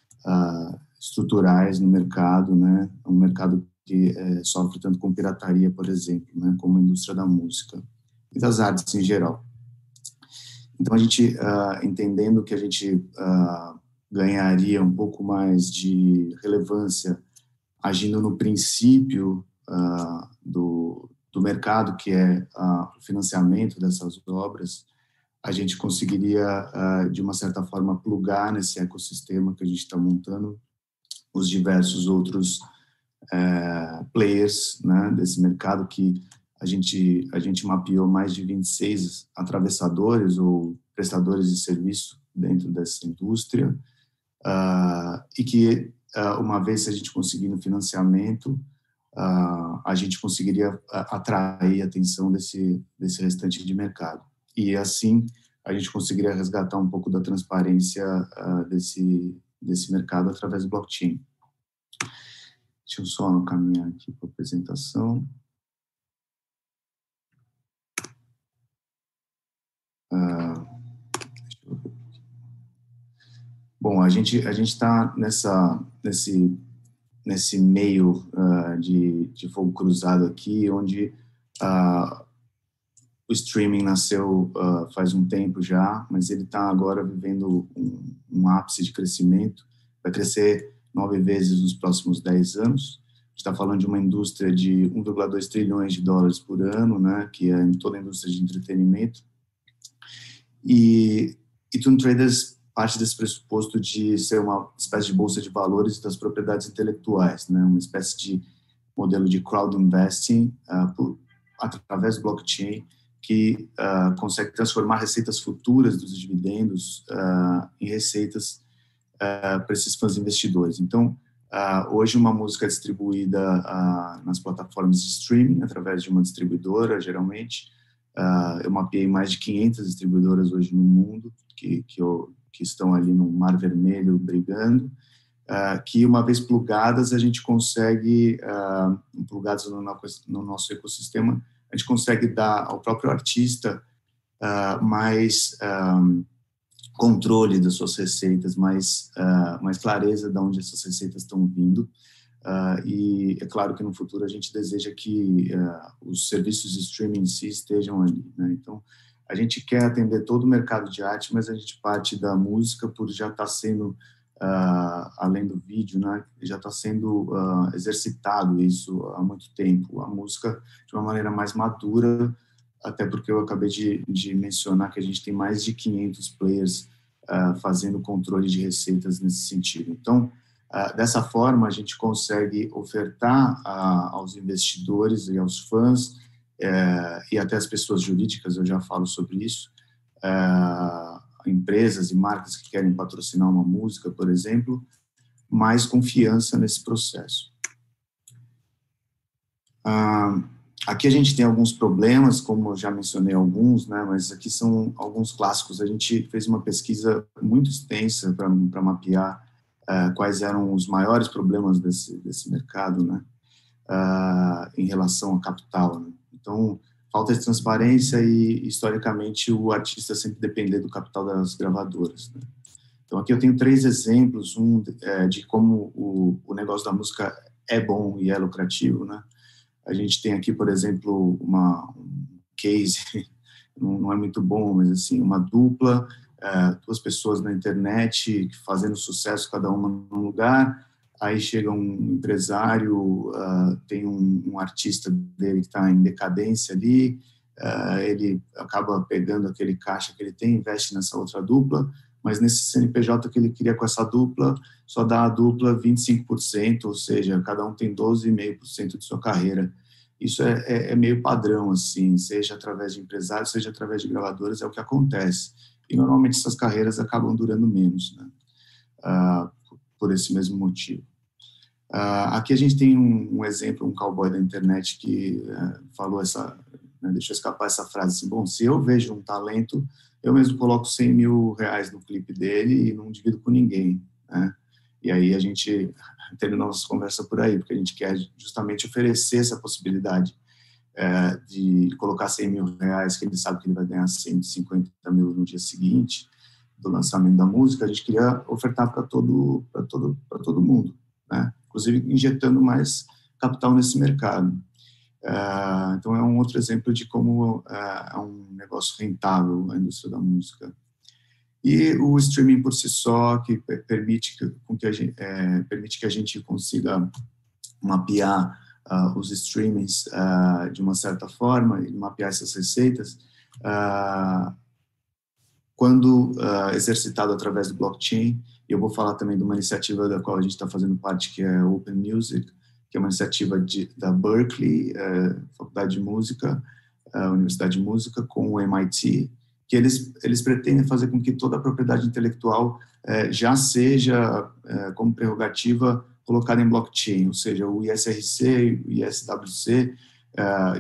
estruturais no mercado, né? Um mercado que sofre tanto com pirataria, por exemplo, né? Como a indústria da música e das artes em geral. Então, a gente, entendendo que a gente ganharia um pouco mais de relevância agindo no princípio do mercado, que é o financiamento dessas obras, a gente conseguiria, de uma certa forma, plugar nesse ecossistema que a gente está montando os diversos outros players, né, desse mercado, que a gente mapeou mais de 26 atravessadores ou prestadores de serviço dentro dessa indústria, e que uma vez que a gente conseguir no financiamento, a gente conseguiria atrair a atenção desse restante de mercado. E assim a gente conseguiria resgatar um pouco da transparência desse mercado através do blockchain. Deixa eu só caminhar aqui para a apresentação. Bom, a gente está nesse meio de fogo cruzado aqui, onde o streaming nasceu faz um tempo já, mas ele está agora vivendo um ápice de crescimento. Vai crescer 9 vezes nos próximos 10 anos. A gente está falando de uma indústria de 1,2 trilhões de dólares por ano, né, que é em toda a indústria de entretenimento. E Toon Traders parte desse pressuposto de ser uma espécie de bolsa de valores das propriedades intelectuais, né, uma espécie de modelo de crowd investing através do blockchain, que consegue transformar receitas futuras dos dividendos em receitas para esses fãs investidores. Então, hoje uma música é distribuída nas plataformas de streaming, através de uma distribuidora, geralmente. Eu mapeei mais de 500 distribuidoras hoje no mundo, que estão ali no Mar Vermelho brigando, que uma vez plugadas, a gente consegue, plugadas no nosso ecossistema, a gente consegue dar ao próprio artista mais controle das suas receitas, mais clareza de onde essas receitas estão vindo. E é claro que no futuro a gente deseja que os serviços de streaming em si estejam ali, né? Então, a gente quer atender todo o mercado de arte, mas a gente parte da música por já estar sendo, além do vídeo, né, já está sendo exercitado isso há muito tempo. A música de uma maneira mais madura, até porque eu acabei de mencionar que a gente tem mais de 500 players fazendo controle de receitas nesse sentido. Então, dessa forma, a gente consegue ofertar aos investidores e aos fãs, e até as pessoas jurídicas, eu já falo sobre isso, empresas e marcas que querem patrocinar uma música, por exemplo, mais confiança nesse processo. Aqui a gente tem alguns problemas, como eu já mencionei alguns, né, mas aqui são alguns clássicos. A gente fez uma pesquisa muito extensa para mapear quais eram os maiores problemas desse mercado, né, em relação ao capital, né? Então, falta de transparência e, historicamente, o artista sempre depender do capital das gravadoras, né? Então, aqui eu tenho 3 exemplos, de como o negócio da música é bom e é lucrativo, né? A gente tem aqui, por exemplo, um case, não é muito bom, mas assim, uma dupla, 2 pessoas na internet fazendo sucesso, cada uma num lugar. Aí chega um empresário, tem um artista dele que está em decadência ali, ele acaba pegando aquele caixa que ele tem, investe nessa outra dupla, mas nesse CNPJ que ele cria com essa dupla, só dá a dupla 25%, ou seja, cada um tem 12,5% de sua carreira. Isso é meio padrão, assim, seja através de empresários, seja através de gravadoras, é o que acontece. E normalmente essas carreiras acabam durando menos, né? Por esse mesmo motivo. Aqui a gente tem um exemplo, um cowboy da internet que falou né, deixou escapar essa frase assim: bom, se eu vejo um talento, eu mesmo coloco 100 mil reais no clipe dele e não divido com ninguém, né? E aí a gente terminou nossa conversa por aí, porque a gente quer justamente oferecer essa possibilidade de colocar 100 mil reais, que ele sabe que ele vai ganhar 150 mil no dia seguinte do lançamento da música. A gente queria ofertar para todo mundo, né? Inclusive injetando mais capital nesse mercado. Então é um outro exemplo de como é um negócio rentável a indústria da música. E o streaming por si só, que permite que a gente consiga mapear os streamings de uma certa forma e mapear essas receitas, quando exercitado através do blockchain. Eu vou falar também de uma iniciativa da qual a gente está fazendo parte, que é Open Music, que é uma iniciativa da Berkeley, Faculdade de Música, Universidade de Música, com o MIT, que eles pretendem fazer com que toda a propriedade intelectual já seja, como prerrogativa, colocada em blockchain, ou seja, o ISRC, o ISWC,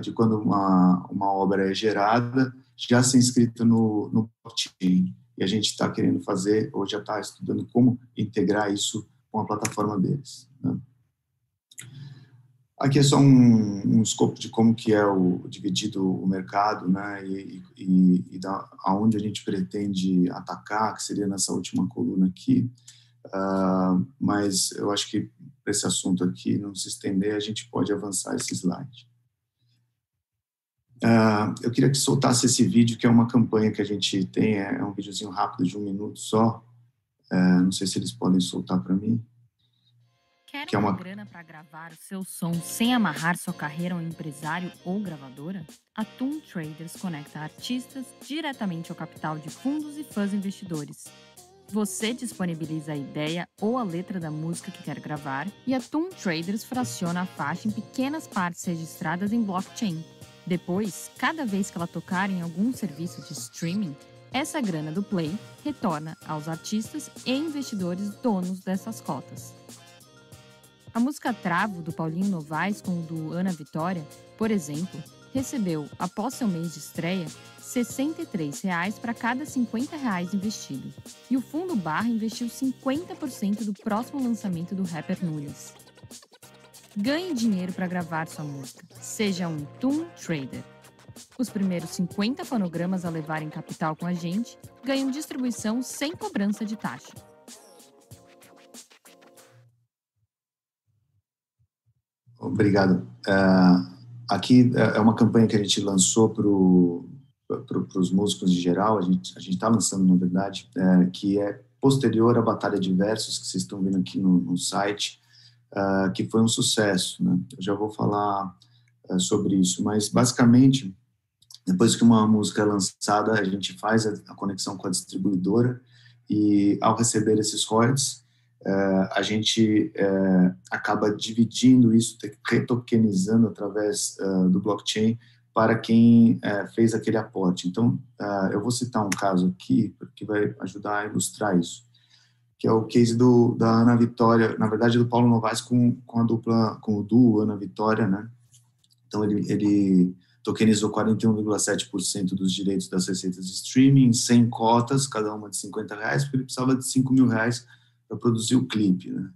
de quando uma obra é gerada, já ser inscrita no blockchain. E a gente está querendo fazer, ou já está estudando como integrar isso com a plataforma deles, né? Aqui é só um escopo de como que é dividido o mercado, né, e aonde a gente pretende atacar, que seria nessa última coluna aqui. Mas eu acho que para esse assunto aqui não se estender, a gente pode avançar esse slide. Eu queria que soltasse esse vídeo, que é uma campanha que a gente tem, é um videozinho rápido de 1 minuto só. Não sei se eles podem soltar para mim. Quer uma grana para gravar o seu som sem amarrar sua carreira a um empresário ou gravadora? A Toon Traders conecta artistas diretamente ao capital de fundos e fãs investidores. Você disponibiliza a ideia ou a letra da música que quer gravar e a Toon Traders fraciona a faixa em pequenas partes registradas em blockchain. Depois, cada vez que ela tocar em algum serviço de streaming, essa grana do play retorna aos artistas e investidores donos dessas cotas. A música Travo, do Paulinho Novaes, com o do Ana Vitória, por exemplo, recebeu, após seu mês de estreia, R$ 63 para cada R$ 50 investido. E o Fundo Barra investiu 50% do próximo lançamento do rapper Nunes. Ganhe dinheiro para gravar sua música. Seja um Toon Trader. Os primeiros 50 fonogramas a levarem capital com a gente ganham distribuição sem cobrança de taxa. Obrigado. Aqui é uma campanha que a gente lançou para os músicos em geral, a gente está lançando, na verdade, que é posterior à Batalha de Versos, que vocês estão vendo aqui no site, que foi um sucesso, né? Eu já vou falar sobre isso, mas basicamente, depois que uma música é lançada, a gente faz a conexão com a distribuidora e, ao receber esses royalties, a gente acaba dividindo isso, retokenizando através do blockchain para quem fez aquele aporte. Então, eu vou citar um caso aqui, que vai ajudar a ilustrar isso, que é o case da Ana Vitória, na verdade do Paulo Novaes com o duo Ana Vitória, né? Então, ele tokenizou 41,7% dos direitos das receitas de streaming, 100 cotas, cada uma de R$50, porque ele precisava de R$5.000 para produzir o clipe, né?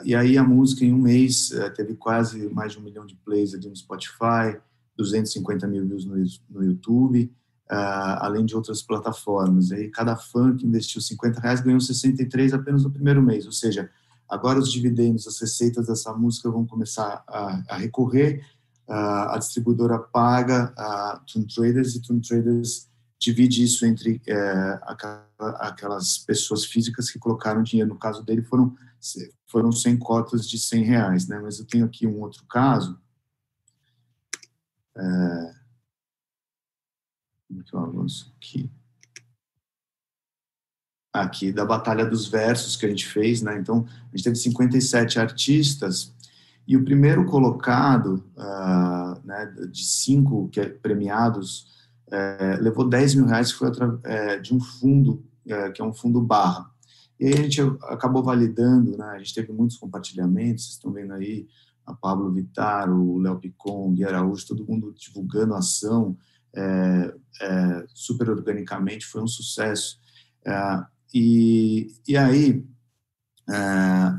E aí a música em um mês teve quase mais de 1 milhão de plays ali no Spotify, 250 mil views no YouTube, além de outras plataformas. E aí cada fã que investiu R$50 ganhou 63 apenas no primeiro mês, ou seja, agora os dividendos, as receitas dessa música vão começar a recorrer, a distribuidora paga a Toon Traders e Toon Traders divide isso entre aquelas pessoas físicas que colocaram dinheiro. No caso dele foram 100 cotas de R$100, né? Mas eu tenho aqui um outro caso. Como que eu avanço aqui? Aqui da Batalha dos Versos que a gente fez, né? Então, a gente teve 57 artistas e o primeiro colocado, né, de 5 premiados, levou R$10.000, que foi de um fundo, que é um fundo Barra. E aí a gente acabou validando, né? A gente teve muitos compartilhamentos, vocês estão vendo aí a Pablo Vittar, o Léo Picon, o Gui Araújo, todo mundo divulgando a ação super organicamente, foi um sucesso. E aí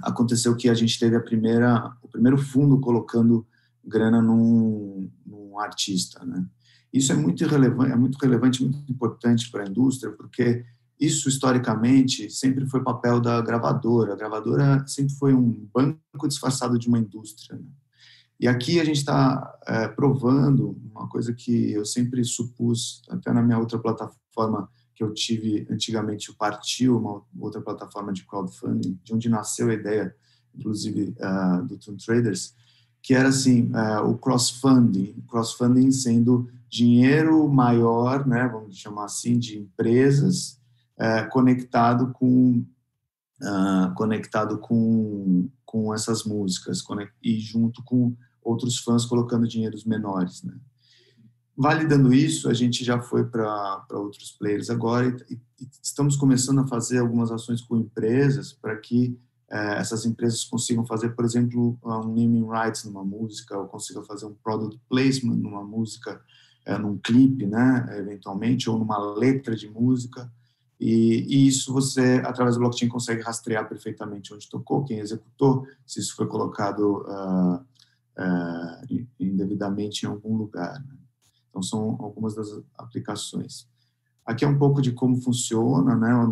aconteceu que a gente teve o primeiro fundo colocando grana num artista, né? Isso é muito relevante, muito importante para a indústria, porque isso, historicamente, sempre foi papel da gravadora. A gravadora sempre foi um banco disfarçado de uma indústria, né? E aqui a gente está provando uma coisa que eu sempre supus, até na minha outra plataforma que eu tive antigamente, o Partiu, uma outra plataforma de crowdfunding, de onde nasceu a ideia, inclusive, do Toon Traders, que era assim, o crossfunding sendo dinheiro maior, né, vamos chamar assim, de empresas, conectado com essas músicas, e junto com outros fãs colocando dinheiros menores, né? Validando isso, a gente já foi para outros players agora e estamos começando a fazer algumas ações com empresas para que essas empresas consigam fazer, por exemplo, um naming rights numa música, ou consigam fazer um product placement numa música, num clipe, né, eventualmente, ou numa letra de música. E isso você, através do blockchain, consegue rastrear perfeitamente onde tocou, quem executou, se isso foi colocado indevidamente em algum lugar, né? Então, são algumas das aplicações. Aqui é um pouco de como funciona, né, o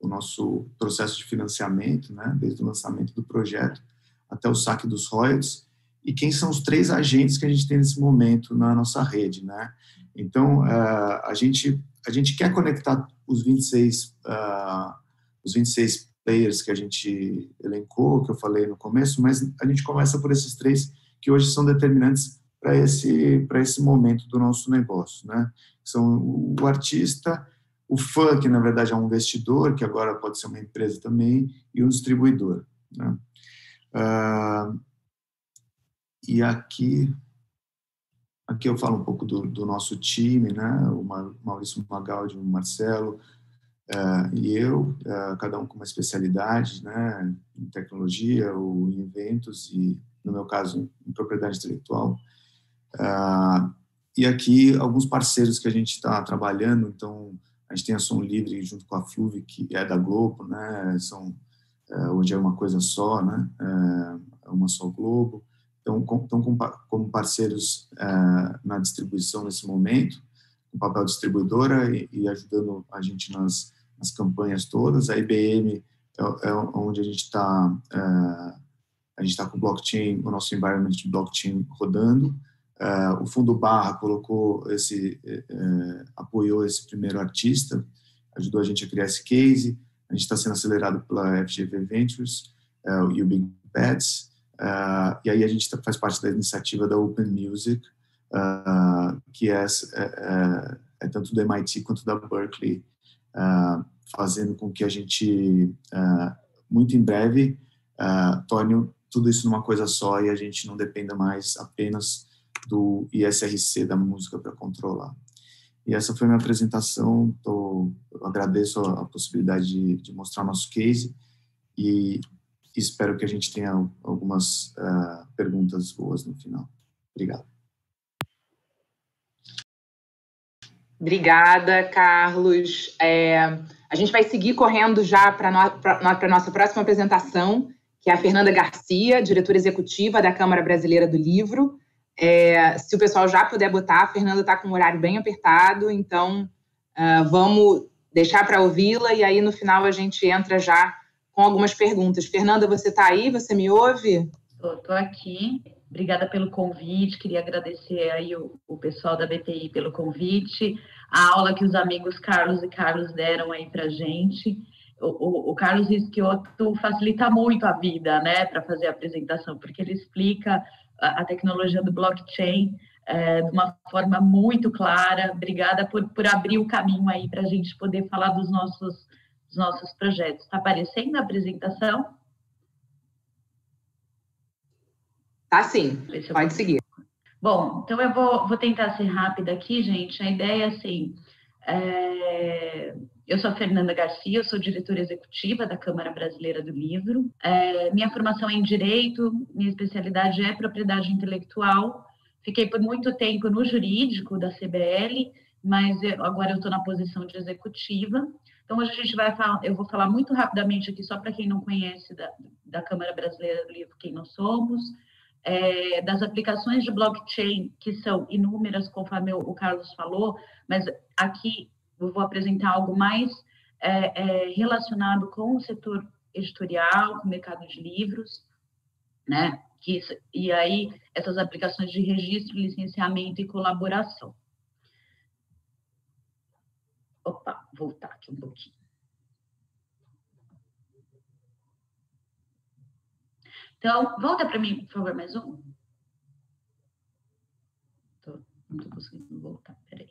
nosso processo de financiamento, né, desde o lançamento do projeto até o saque dos royalties, e quem são os 3 agentes que a gente tem nesse momento na nossa rede, né? Então, a gente quer conectar os 26 players que a gente elencou, que eu falei no começo, mas a gente começa por esses 3 que hoje são determinantes para esse momento do nosso negócio, né? São o artista, o fã, que na verdade é um investidor, que agora pode ser uma empresa também, e um distribuidor, né? E aqui eu falo um pouco do nosso time, né? O Maurício Magaldi, o Marcelo, e eu, cada um com uma especialidade, né? Em tecnologia ou em eventos e, no meu caso, em propriedade intelectual. E aqui alguns parceiros que a gente está trabalhando. Então a gente tem a Som Livre junto com a Fluve, que é da Globo, né? Hoje é uma coisa só, né? É uma só Globo. Então como parceiros na distribuição nesse momento, com papel distribuidora e ajudando a gente nas campanhas todas. A IBM é onde a gente está com o blockchain, o nosso environment de blockchain rodando. O Fundo Barra apoiou esse primeiro artista, ajudou a gente a criar esse case. A gente está sendo acelerado pela FGV Ventures e o Big Bets. E aí a gente faz parte da iniciativa da Open Music, que é tanto do MIT quanto da Berkeley, fazendo com que a gente, muito em breve, torne tudo isso numa coisa só e a gente não dependa mais apenas do ISRC da música para controlar. E essa foi a minha apresentação. Eu agradeço a possibilidade de mostrar nosso case e espero que a gente tenha algumas perguntas boas no final. Obrigado. Obrigada, Carlos. A gente vai seguir correndo já para a nossa próxima apresentação, que é a Fernanda Garcia, diretora executiva da Câmara Brasileira do Livro. Se o pessoal já puder botar, a Fernanda está com um horário bem apertado, então vamos deixar para ouvi-la e aí no final a gente entra já com algumas perguntas. Fernanda, você está aí? Você me ouve? Estou aqui. Obrigada pelo convite. Queria agradecer aí o pessoal da BPI pelo convite, a aula que os amigos Carlos e Carlos deram aí para a gente. O Carlos Rischiotto facilita muito a vida, né, para fazer a apresentação, porque ele explica a tecnologia do blockchain de uma forma muito clara. Obrigada por abrir o caminho aí para a gente poder falar dos nossos projetos. Está aparecendo a apresentação? Tá sim, pode seguir. Bom, então eu vou tentar ser rápida aqui, gente. A ideia é assim, eu sou a Fernanda Garcia, eu sou diretora executiva da Câmara Brasileira do Livro. Minha formação é em Direito, minha especialidade é Propriedade Intelectual. Fiquei por muito tempo no jurídico da CBL, mas agora eu estou na posição de executiva. Então, hoje eu vou falar muito rapidamente aqui, só para quem não conhece da Câmara Brasileira do Livro, quem nós somos, das aplicações de blockchain, que são inúmeras, conforme o Carlos falou, mas aqui eu vou apresentar algo mais relacionado com o setor editorial, com o mercado de livros, né? E aí, essas aplicações de registro, licenciamento e colaboração. Opa, voltar aqui um pouquinho. Então, volta para mim, por favor, mais um. Não estou conseguindo voltar, peraí.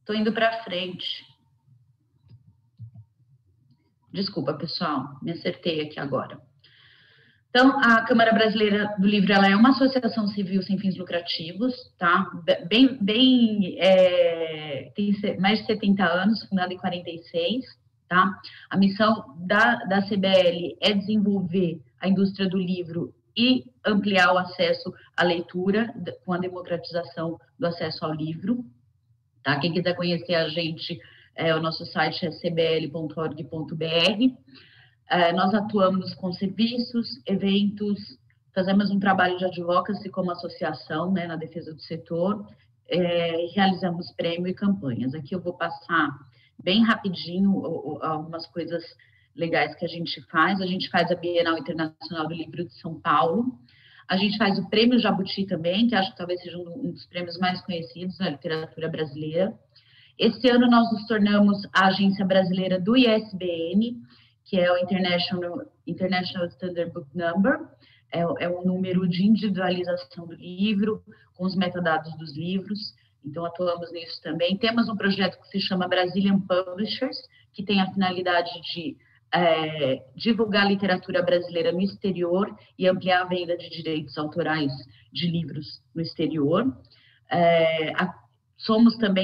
Estou indo para frente. Desculpa, pessoal, me acertei aqui agora. Então, a Câmara Brasileira do Livro, ela é uma associação civil sem fins lucrativos, tá? Tem mais de 70 anos, fundada em 46, tá? A missão da CBL é desenvolver a indústria do livro e ampliar o acesso à leitura, com a democratização do acesso ao livro, tá? Quem quiser conhecer a gente, o nosso site é cbl.org.br. Nós atuamos com serviços, eventos, fazemos um trabalho de advocacy como associação, né, na defesa do setor, realizamos prêmio e campanhas. Aqui eu vou passar bem rapidinho algumas coisas legais que a gente faz. A gente faz a Bienal Internacional do Livro de São Paulo, a gente faz o Prêmio Jabuti também, que acho que talvez seja um dos prêmios mais conhecidos da literatura brasileira. Esse ano nós nos tornamos a agência brasileira do ISBN, que é o International Standard Book Number, é um número de individualização do livro, com os metadados dos livros, então atuamos nisso também. Temos um projeto que se chama Brazilian Publishers, que tem a finalidade de divulgar a literatura brasileira no exterior e ampliar a venda de direitos autorais de livros no exterior.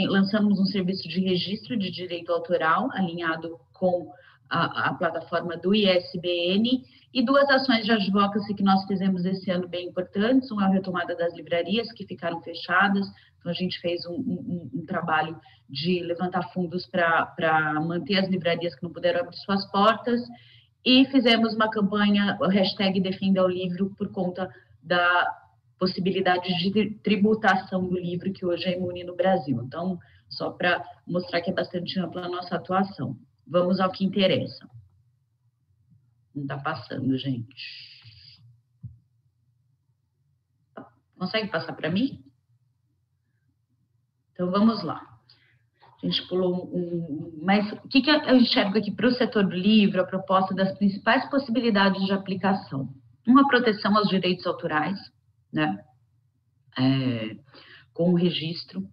Lançamos um serviço de registro de direito autoral, alinhado com a plataforma do ISBN, e 2 ações de advocacy que nós fizemos esse ano bem importantes. Uma é a retomada das livrarias, que ficaram fechadas, então a gente fez um trabalho de levantar fundos para manter as livrarias que não puderam abrir suas portas, e fizemos uma campanha, o hashtag Defenda o Livro, por conta da possibilidade de tributação do livro, que hoje é imune no Brasil. Então, só para mostrar que é bastante ampla a nossa atuação. Vamos ao que interessa. Não está passando, gente. Consegue passar para mim? Então, vamos lá. A gente pulou Mas o que eu enxergo aqui para o setor do livro? A proposta das principais possibilidades de aplicação. Uma proteção aos direitos autorais, né? Com o registro,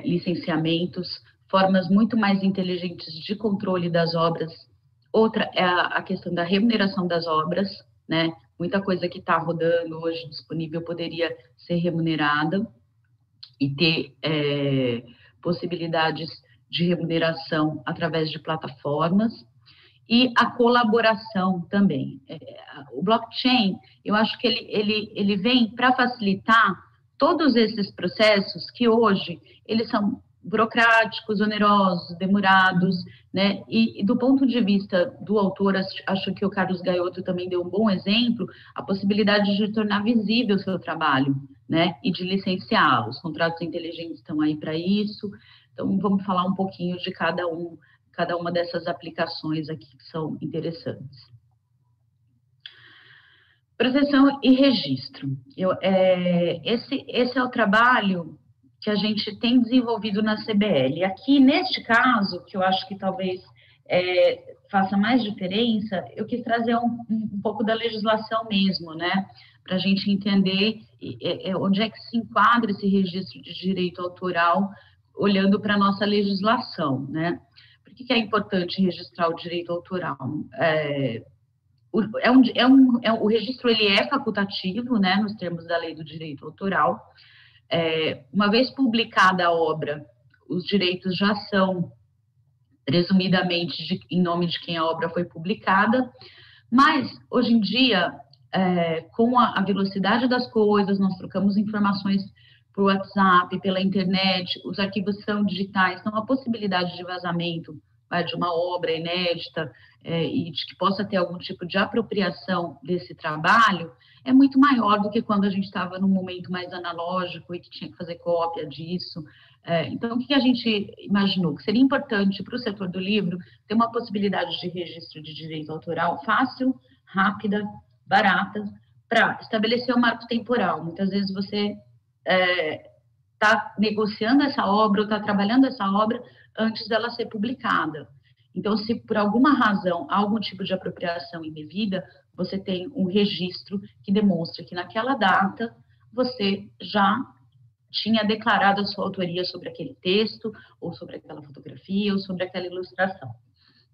licenciamentos, formas muito mais inteligentes de controle das obras. Outra é a questão da remuneração das obras, né? Muita coisa que está rodando hoje disponível poderia ser remunerada e ter possibilidades de remuneração através de plataformas. E a colaboração também. O blockchain, eu acho que ele vem para facilitar todos esses processos que hoje eles são burocráticos, onerosos, demorados, né? E do ponto de vista do autor, acho que o Carlos Gaioto também deu um bom exemplo, a possibilidade de tornar visível o seu trabalho, né? E de licenciá-lo. Os contratos inteligentes estão aí para isso. Então, vamos falar um pouquinho de cada uma dessas aplicações aqui que são interessantes. Proteção e registro. Esse é o trabalho que a gente tem desenvolvido na CBL. Aqui, neste caso, que eu acho que talvez faça mais diferença, eu quis trazer um pouco da legislação mesmo, né? Para a gente entender onde é que se enquadra esse registro de direito autoral, olhando para a nossa legislação, né? Por que é importante registrar o direito autoral? O registro ele é facultativo, né, nos termos da lei do direito autoral. Uma vez publicada a obra, os direitos já são presumidamente em nome de quem a obra foi publicada, mas hoje em dia, com a velocidade das coisas, nós trocamos informações por WhatsApp, pela internet, os arquivos são digitais, então a possibilidade de vazamento de uma obra inédita e de que possa ter algum tipo de apropriação desse trabalho é muito maior do que quando a gente estava num momento mais analógico e que tinha que fazer cópia disso. Então, o que a gente imaginou? Que seria importante para o setor do livro ter uma possibilidade de registro de direito autoral fácil, rápida, barata, para estabelecer um marco temporal. Muitas vezes você está negociando essa obra ou está trabalhando essa obra antes dela ser publicada. Então, se por alguma razão há algum tipo de apropriação indevida, você tem um registro que demonstra que naquela data você já tinha declarado a sua autoria sobre aquele texto, ou sobre aquela fotografia, ou sobre aquela ilustração,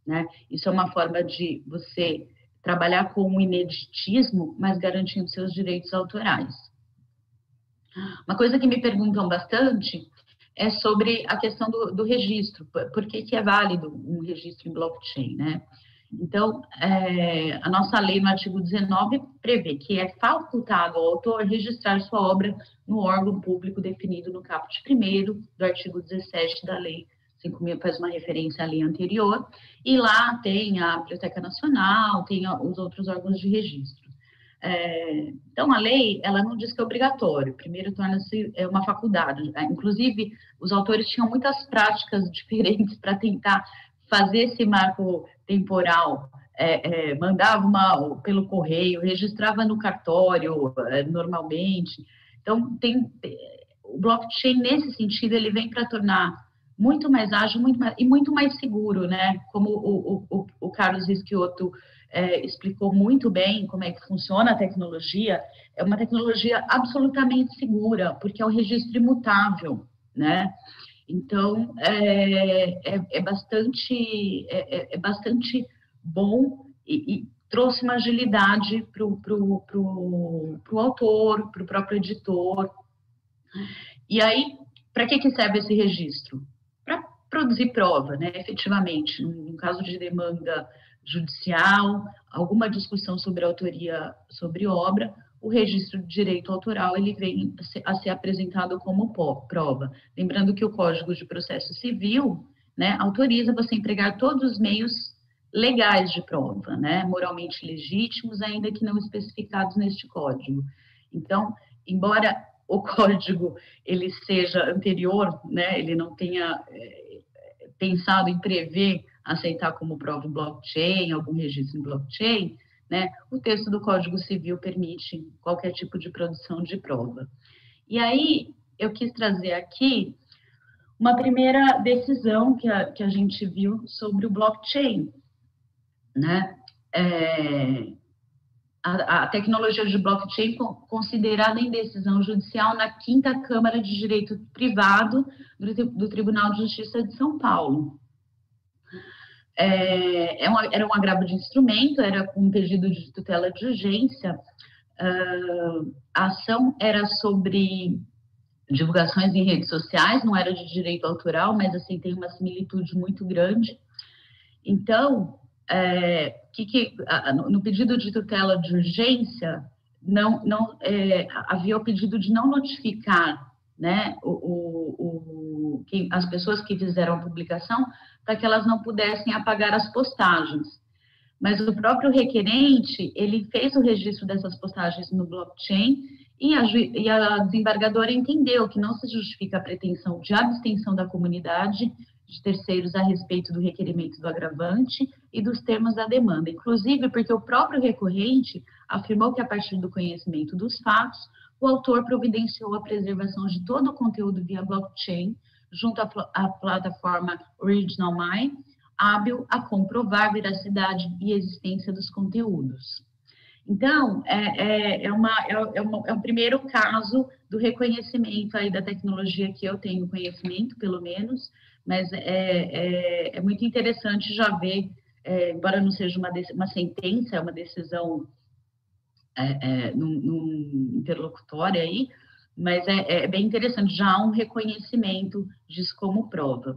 né? Isso é uma forma de você trabalhar com o ineditismo, mas garantindo seus direitos autorais. Uma coisa que me perguntam bastante é sobre a questão do registro. Por que é válido um registro em blockchain, né? Então, a nossa lei, no artigo 19, prevê que é facultado ao autor registrar sua obra no órgão público definido no caput 1º do artigo 17 da lei 5.000, faz uma referência à lei anterior, e lá tem a Biblioteca Nacional, tem os outros órgãos de registro. Então, a lei, ela não diz que é obrigatório, primeiro torna-se uma faculdade. Inclusive, os autores tinham muitas práticas diferentes para tentar fazer esse marco temporal, mandava pelo correio, registrava no cartório normalmente. Então, o blockchain, nesse sentido, ele vem para tornar muito mais ágil e muito mais seguro, né? Como o Carlos Rischiotto explicou muito bem como é que funciona a tecnologia, é uma tecnologia absolutamente segura, porque é um registro imutável, né? Então, é bastante bom e trouxe uma agilidade para o autor, para o próprio editor. E aí, para que serve esse registro? Para produzir prova, né? Efetivamente, no caso de demanda judicial, alguma discussão sobre autoria, sobre obra, o registro de direito autoral ele vem a ser apresentado como prova. Lembrando que o Código de Processo Civil, né, autoriza você a empregar todos os meios legais de prova, né, moralmente legítimos, ainda que não especificados neste código. Então, embora o código ele seja anterior, né, ele não tenha pensado em prever aceitar como prova o blockchain, algum registro em blockchain, né, o texto do Código Civil permite qualquer tipo de produção de prova. E aí, eu quis trazer aqui uma primeira decisão que a gente viu sobre o blockchain, né? A tecnologia de blockchain considerada em decisão judicial na 5ª Câmara de Direito Privado do Tribunal de Justiça de São Paulo. Era um agravo de instrumento, era com um pedido de tutela de urgência. A ação era sobre divulgações em redes sociais, não era de direito autoral, mas assim tem uma similitude muito grande. Então, no pedido de tutela de urgência, havia o pedido de não notificar, né, as pessoas que fizeram a publicação, para que elas não pudessem apagar as postagens. Mas o próprio requerente, ele fez o registro dessas postagens no blockchain e a desembargadora entendeu que não se justifica a pretensão de abstenção da comunidade de terceiros a respeito do requerimento do agravante e dos termos da demanda, inclusive porque o próprio recorrente afirmou que, a partir do conhecimento dos fatos, o autor providenciou a preservação de todo o conteúdo via blockchain, junto à plataforma OriginalMy, hábil a comprovar veracidade e existência dos conteúdos. Então, é um primeiro caso do reconhecimento aí da tecnologia que eu tenho conhecimento, pelo menos, mas é muito interessante já ver, embora não seja uma sentença, é uma decisão num interlocutório aí, mas é bem interessante, já há um reconhecimento disso como prova.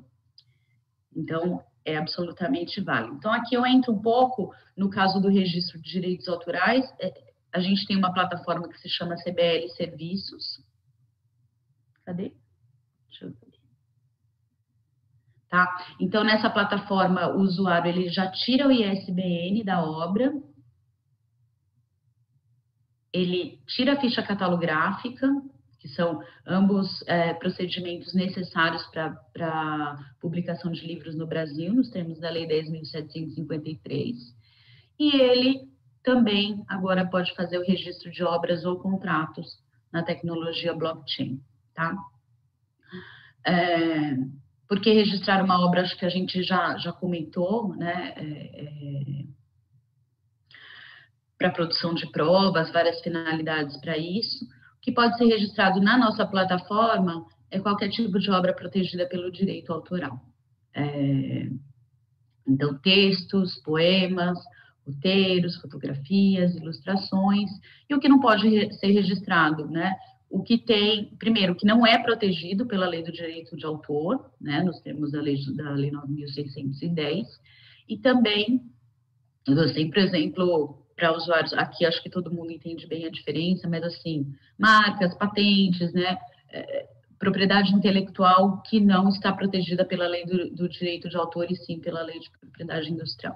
Então, é absolutamente válido. Então, aqui eu entro um pouco no caso do registro de direitos autorais. A gente tem uma plataforma que se chama CBL Serviços. Cadê? Deixa eu ver. Tá? Então, nessa plataforma, o usuário ele já tira o ISBN da obra, ele tira a ficha catalográfica, que são ambos procedimentos necessários para publicação de livros no Brasil, nos termos da Lei 10.753, e ele também agora pode fazer o registro de obras ou contratos na tecnologia blockchain, tá? Porque registrar uma obra, acho que a gente já comentou, né, para produção de provas, várias finalidades para isso. O que pode ser registrado na nossa plataforma é qualquer tipo de obra protegida pelo direito autoral. Então, textos, poemas, roteiros, fotografias, ilustrações, e o que não pode ser registrado, né? O que tem, primeiro, que não é protegido pela Lei do Direito de Autor, né, nos termos da Lei 9.610, e também, eu dou sempre exemplo para usuários, aqui acho que todo mundo entende bem a diferença, mas assim, marcas, patentes, né, propriedade intelectual que não está protegida pela Lei do Direito de Autor, e sim pela Lei de Propriedade Industrial.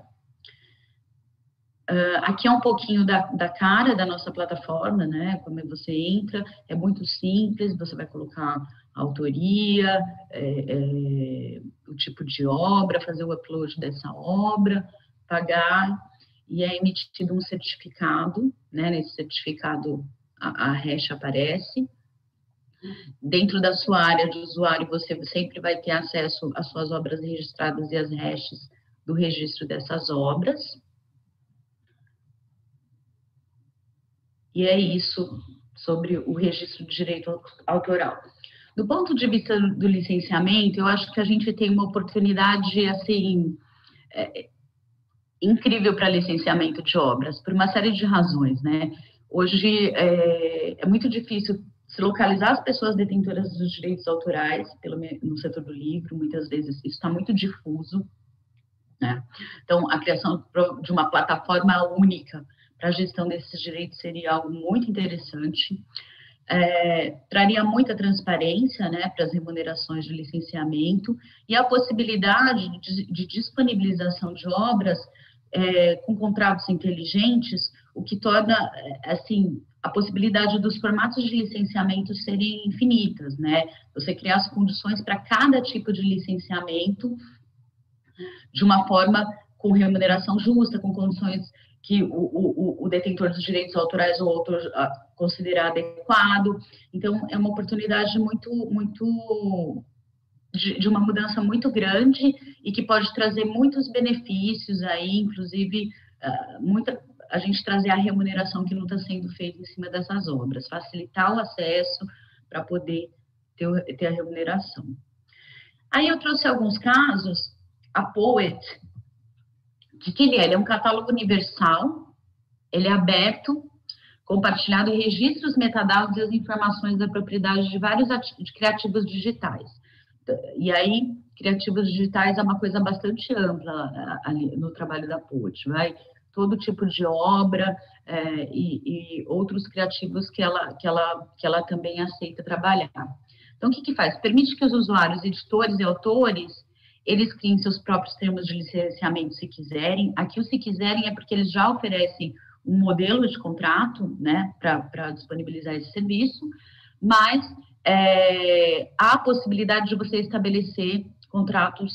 Aqui é um pouquinho da cara da nossa plataforma, né? Como você entra, é muito simples, você vai colocar a autoria, o tipo de obra, fazer o upload dessa obra, pagar, e é emitido um certificado, né? Nesse certificado a hash aparece. Dentro da sua área de usuário, você sempre vai ter acesso às suas obras registradas e às hashes do registro dessas obras. E é isso sobre o registro de direito autoral. Do ponto de vista do licenciamento, eu acho que a gente tem uma oportunidade, assim, incrível para licenciamento de obras, por uma série de razões, né? Hoje é muito difícil se localizar as pessoas detentoras dos direitos autorais, no setor do livro, muitas vezes isso está muito difuso, né? Então, a criação de uma plataforma única para a gestão desses direitos seria algo muito interessante, traria muita transparência, né, para as remunerações de licenciamento, e a possibilidade de disponibilização de obras com contratos inteligentes, o que torna, assim, a possibilidade dos formatos de licenciamento serem infinitas, né? Você criar as condições para cada tipo de licenciamento de uma forma com remuneração justa, com condições que o detentor dos direitos autorais ou outro considerar adequado. Então, é uma oportunidade de uma mudança muito grande e que pode trazer muitos benefícios aí, inclusive, a gente trazer a remuneração que não está sendo feita em cima dessas obras, facilitar o acesso para poder ter a remuneração. Aí eu trouxe alguns casos, a Poet, de que ele é um catálogo universal, ele é aberto, compartilhado e registra os metadados e as informações da propriedade de vários criativos digitais. E aí, criativos digitais é uma coisa bastante ampla ali no trabalho da Poet, vai todo tipo de obra e outros criativos que ela também aceita trabalhar. Então, o que faz? Permite que os usuários, editores e autores, eles criem seus próprios termos de licenciamento, se quiserem. Aqui, o se quiserem é porque eles já oferecem um modelo de contrato, né, para disponibilizar esse serviço, mas há a possibilidade de você estabelecer contratos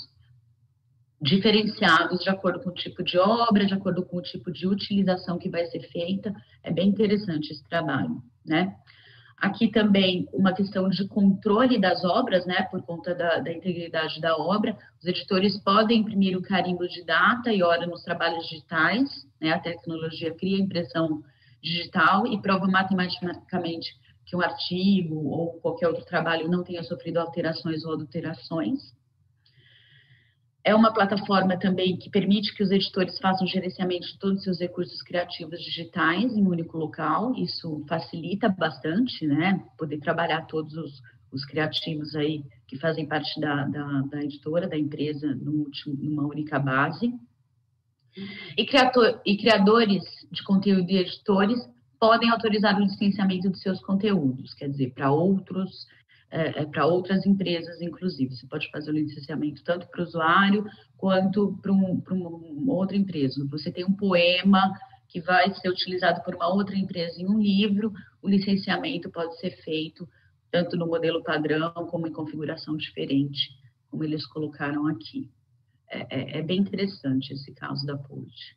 diferenciados de acordo com o tipo de obra, de acordo com o tipo de utilização que vai ser feita. É bem interessante esse trabalho, né? Aqui também uma questão de controle das obras, né, por conta da integridade da obra. Os editores podem imprimir o carimbo de data e hora nos trabalhos digitais, né, a tecnologia cria impressão digital e prova matematicamente que um artigo ou qualquer outro trabalho não tenha sofrido alterações ou adulterações. É uma plataforma também que permite que os editores façam gerenciamento de todos os seus recursos criativos digitais em um único local. Isso facilita bastante, né? Poder trabalhar todos os criativos aí que fazem parte da editora, da empresa, numa única base. E criadores de conteúdo e editores podem autorizar o licenciamento de seus conteúdos, quer dizer, para outras empresas, inclusive. Você pode fazer o licenciamento tanto para o usuário quanto para uma outra empresa. Você tem um poema que vai ser utilizado por uma outra empresa em um livro, o licenciamento pode ser feito tanto no modelo padrão como em configuração diferente, como eles colocaram aqui. É bem interessante esse caso da Poet.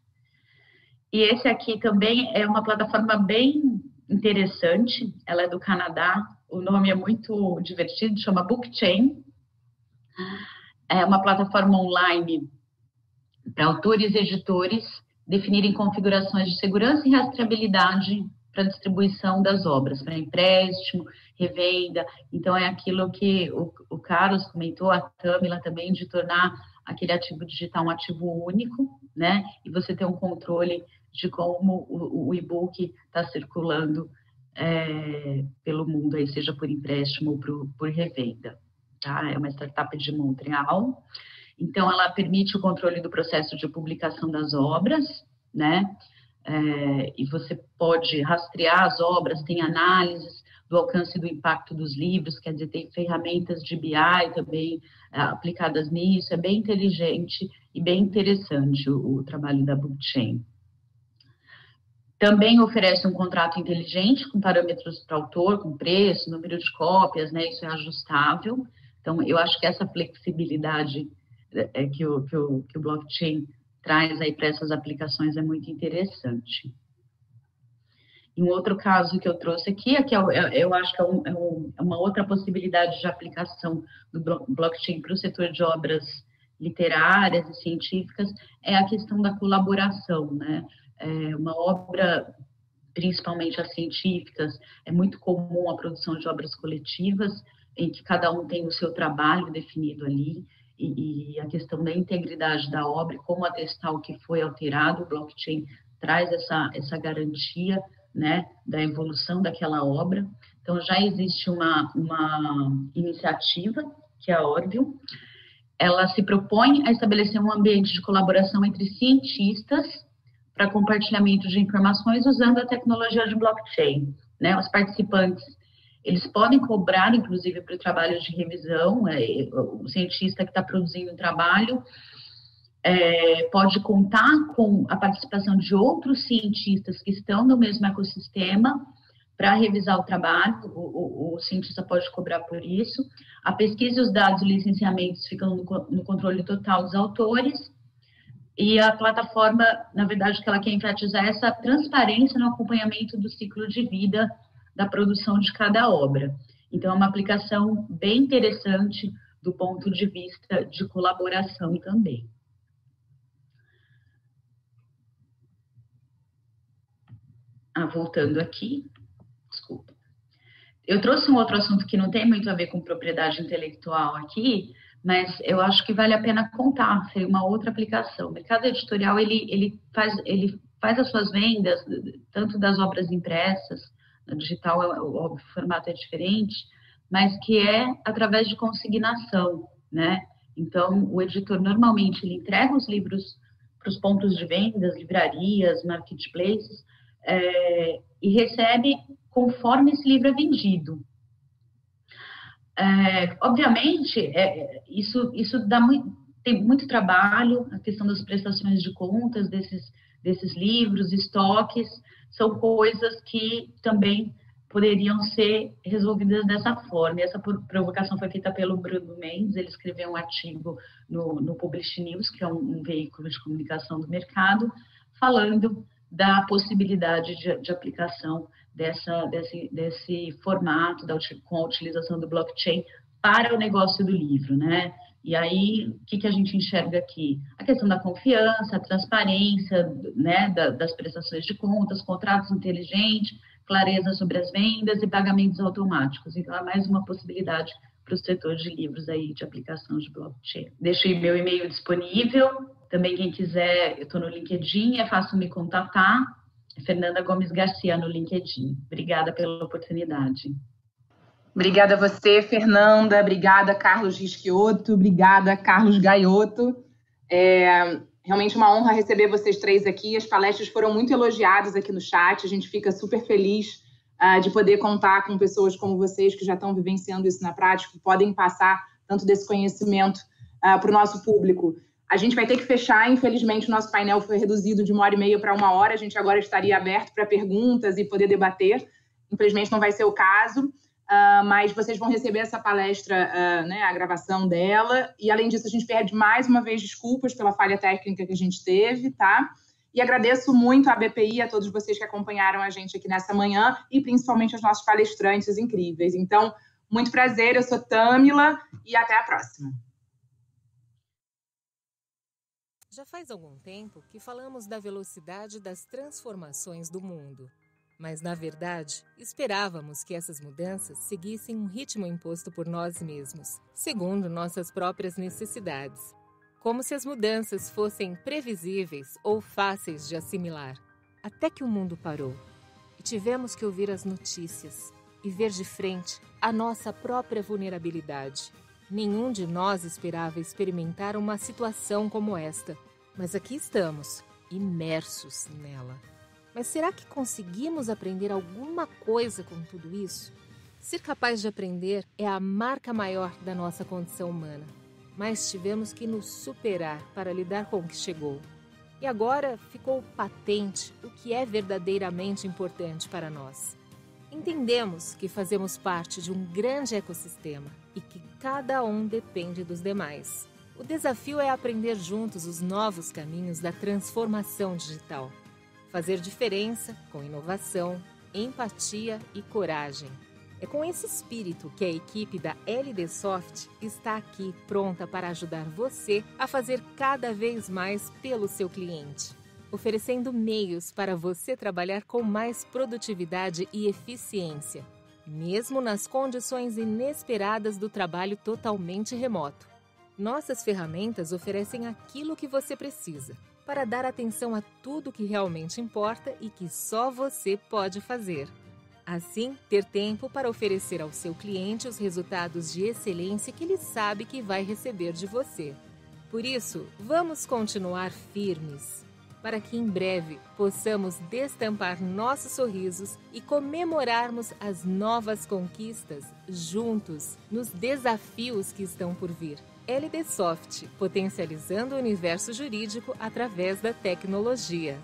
E esse aqui também é uma plataforma bem interessante, ela é do Canadá, o nome é muito divertido, chama Bookchain. É uma plataforma online para autores e editores definirem configurações de segurança e rastreabilidade para distribuição das obras, para empréstimo, revenda. Então, é aquilo que o Carlos comentou, a Tâmila também, de tornar aquele ativo digital um ativo único, né? E você ter um controle de como o e-book está circulando pelo mundo, aí, seja por empréstimo ou por revenda. Tá? É uma startup de Montreal. Então, ela permite o controle do processo de publicação das obras, né? E você pode rastrear as obras, tem análises do alcance do impacto dos livros, quer dizer, tem ferramentas de BI também aplicadas nisso, é bem inteligente e bem interessante o trabalho da Bookchain. Também oferece um contrato inteligente com parâmetros para autor, com preço, número de cópias, né? Isso é ajustável. Então, eu acho que essa flexibilidade que o blockchain traz aí para essas aplicações é muito interessante. E um outro caso que eu trouxe aqui, eu acho que é uma outra possibilidade de aplicação do blockchain para o setor de obras literárias e científicas, é a questão da colaboração, né? Uma obra, principalmente as científicas, é muito comum a produção de obras coletivas, em que cada um tem o seu trabalho definido ali, e a questão da integridade da obra, como atestar o que foi alterado, o blockchain traz essa garantia, né, da evolução daquela obra. Então, já existe uma iniciativa, que é a Orbium. Ela se propõe a estabelecer um ambiente de colaboração entre cientistas para compartilhamento de informações usando a tecnologia de blockchain, né? Os participantes, eles podem cobrar, inclusive, para o trabalho de revisão, o cientista que está produzindo o trabalho pode contar com a participação de outros cientistas que estão no mesmo ecossistema para revisar o trabalho, o cientista pode cobrar por isso. A pesquisa e os dados e licenciamentos ficam no controle total dos autores, e a plataforma, na verdade, o que ela quer enfatizar é essa transparência no acompanhamento do ciclo de vida da produção de cada obra. Então, é uma aplicação bem interessante do ponto de vista de colaboração também. Voltando aqui, desculpa. Eu trouxe um outro assunto que não tem muito a ver com propriedade intelectual aqui, mas eu acho que vale a pena contar, seria uma outra aplicação. O mercado editorial, ele faz as suas vendas, tanto das obras impressas, no digital, o formato é diferente, mas que é através de consignação, né? Então, o editor, normalmente, ele entrega os livros para os pontos de vendas, livrarias, marketplaces, e recebe conforme esse livro é vendido. Obviamente, isso tem muito trabalho, a questão das prestações de contas desses livros, estoques, são coisas que também poderiam ser resolvidas dessa forma. E essa provocação foi feita pelo Bruno Mendes, ele escreveu um artigo no Publish News, que é um veículo de comunicação do mercado, falando da possibilidade de aplicação desse formato, com a utilização do blockchain para o negócio do livro, né? E aí, o que a gente enxerga aqui? A questão da confiança, a transparência, né, das prestações de contas, contratos inteligentes, clareza sobre as vendas e pagamentos automáticos. Então, é mais uma possibilidade para o setor de livros aí de aplicação de blockchain. Deixei meu e-mail disponível. Também, quem quiser, eu estou no LinkedIn, é fácil me contatar. Fernanda Gomes Garcia no LinkedIn. Obrigada pela oportunidade. Obrigada a você, Fernanda. Obrigada, Carlos Rischiotto. Obrigada, Carlos Gaiotto. Realmente uma honra receber vocês três aqui. As palestras foram muito elogiadas aqui no chat. A gente fica super feliz de poder contar com pessoas como vocês que já estão vivenciando isso na prática, que podem passar tanto desse conhecimento para o nosso público. A gente vai ter que fechar, infelizmente, o nosso painel foi reduzido de 1h30 para 1 hora. A gente agora estaria aberto para perguntas e poder debater. Infelizmente, não vai ser o caso, mas vocês vão receber essa palestra, né, a gravação dela. E, além disso, a gente pede mais uma vez desculpas pela falha técnica que a gente teve, tá? E agradeço muito à BPI, a todos vocês que acompanharam a gente aqui nessa manhã e, principalmente, aos nossos palestrantes incríveis. Então, muito prazer, eu sou Tâmila e até a próxima. Já faz algum tempo que falamos da velocidade das transformações do mundo. Mas, na verdade, esperávamos que essas mudanças seguissem um ritmo imposto por nós mesmos, segundo nossas próprias necessidades. como se as mudanças fossem previsíveis ou fáceis de assimilar. Até que o mundo parou e tivemos que ouvir as notícias e ver de frente a nossa própria vulnerabilidade. Nenhum de nós esperava experimentar uma situação como esta, mas aqui estamos, imersos nela. Mas será que conseguimos aprender alguma coisa com tudo isso? Ser capaz de aprender é a marca maior da nossa condição humana. Mas tivemos que nos superar para lidar com o que chegou. E agora ficou patente o que é verdadeiramente importante para nós. Entendemos que fazemos parte de um grande ecossistema e que cada um depende dos demais. O desafio é aprender juntos os novos caminhos da transformação digital. Fazer diferença com inovação, empatia e coragem. É com esse espírito que a equipe da LD Soft está aqui pronta para ajudar você a fazer cada vez mais pelo seu cliente, oferecendo meios para você trabalhar com mais produtividade e eficiência, mesmo nas condições inesperadas do trabalho totalmente remoto. Nossas ferramentas oferecem aquilo que você precisa para dar atenção a tudo que realmente importa e que só você pode fazer. Assim, ter tempo para oferecer ao seu cliente os resultados de excelência que ele sabe que vai receber de você. Por isso, vamos continuar firmes, para que em breve possamos destampar nossos sorrisos e comemorarmos as novas conquistas juntos nos desafios que estão por vir. LD Soft, potencializando o universo jurídico através da tecnologia.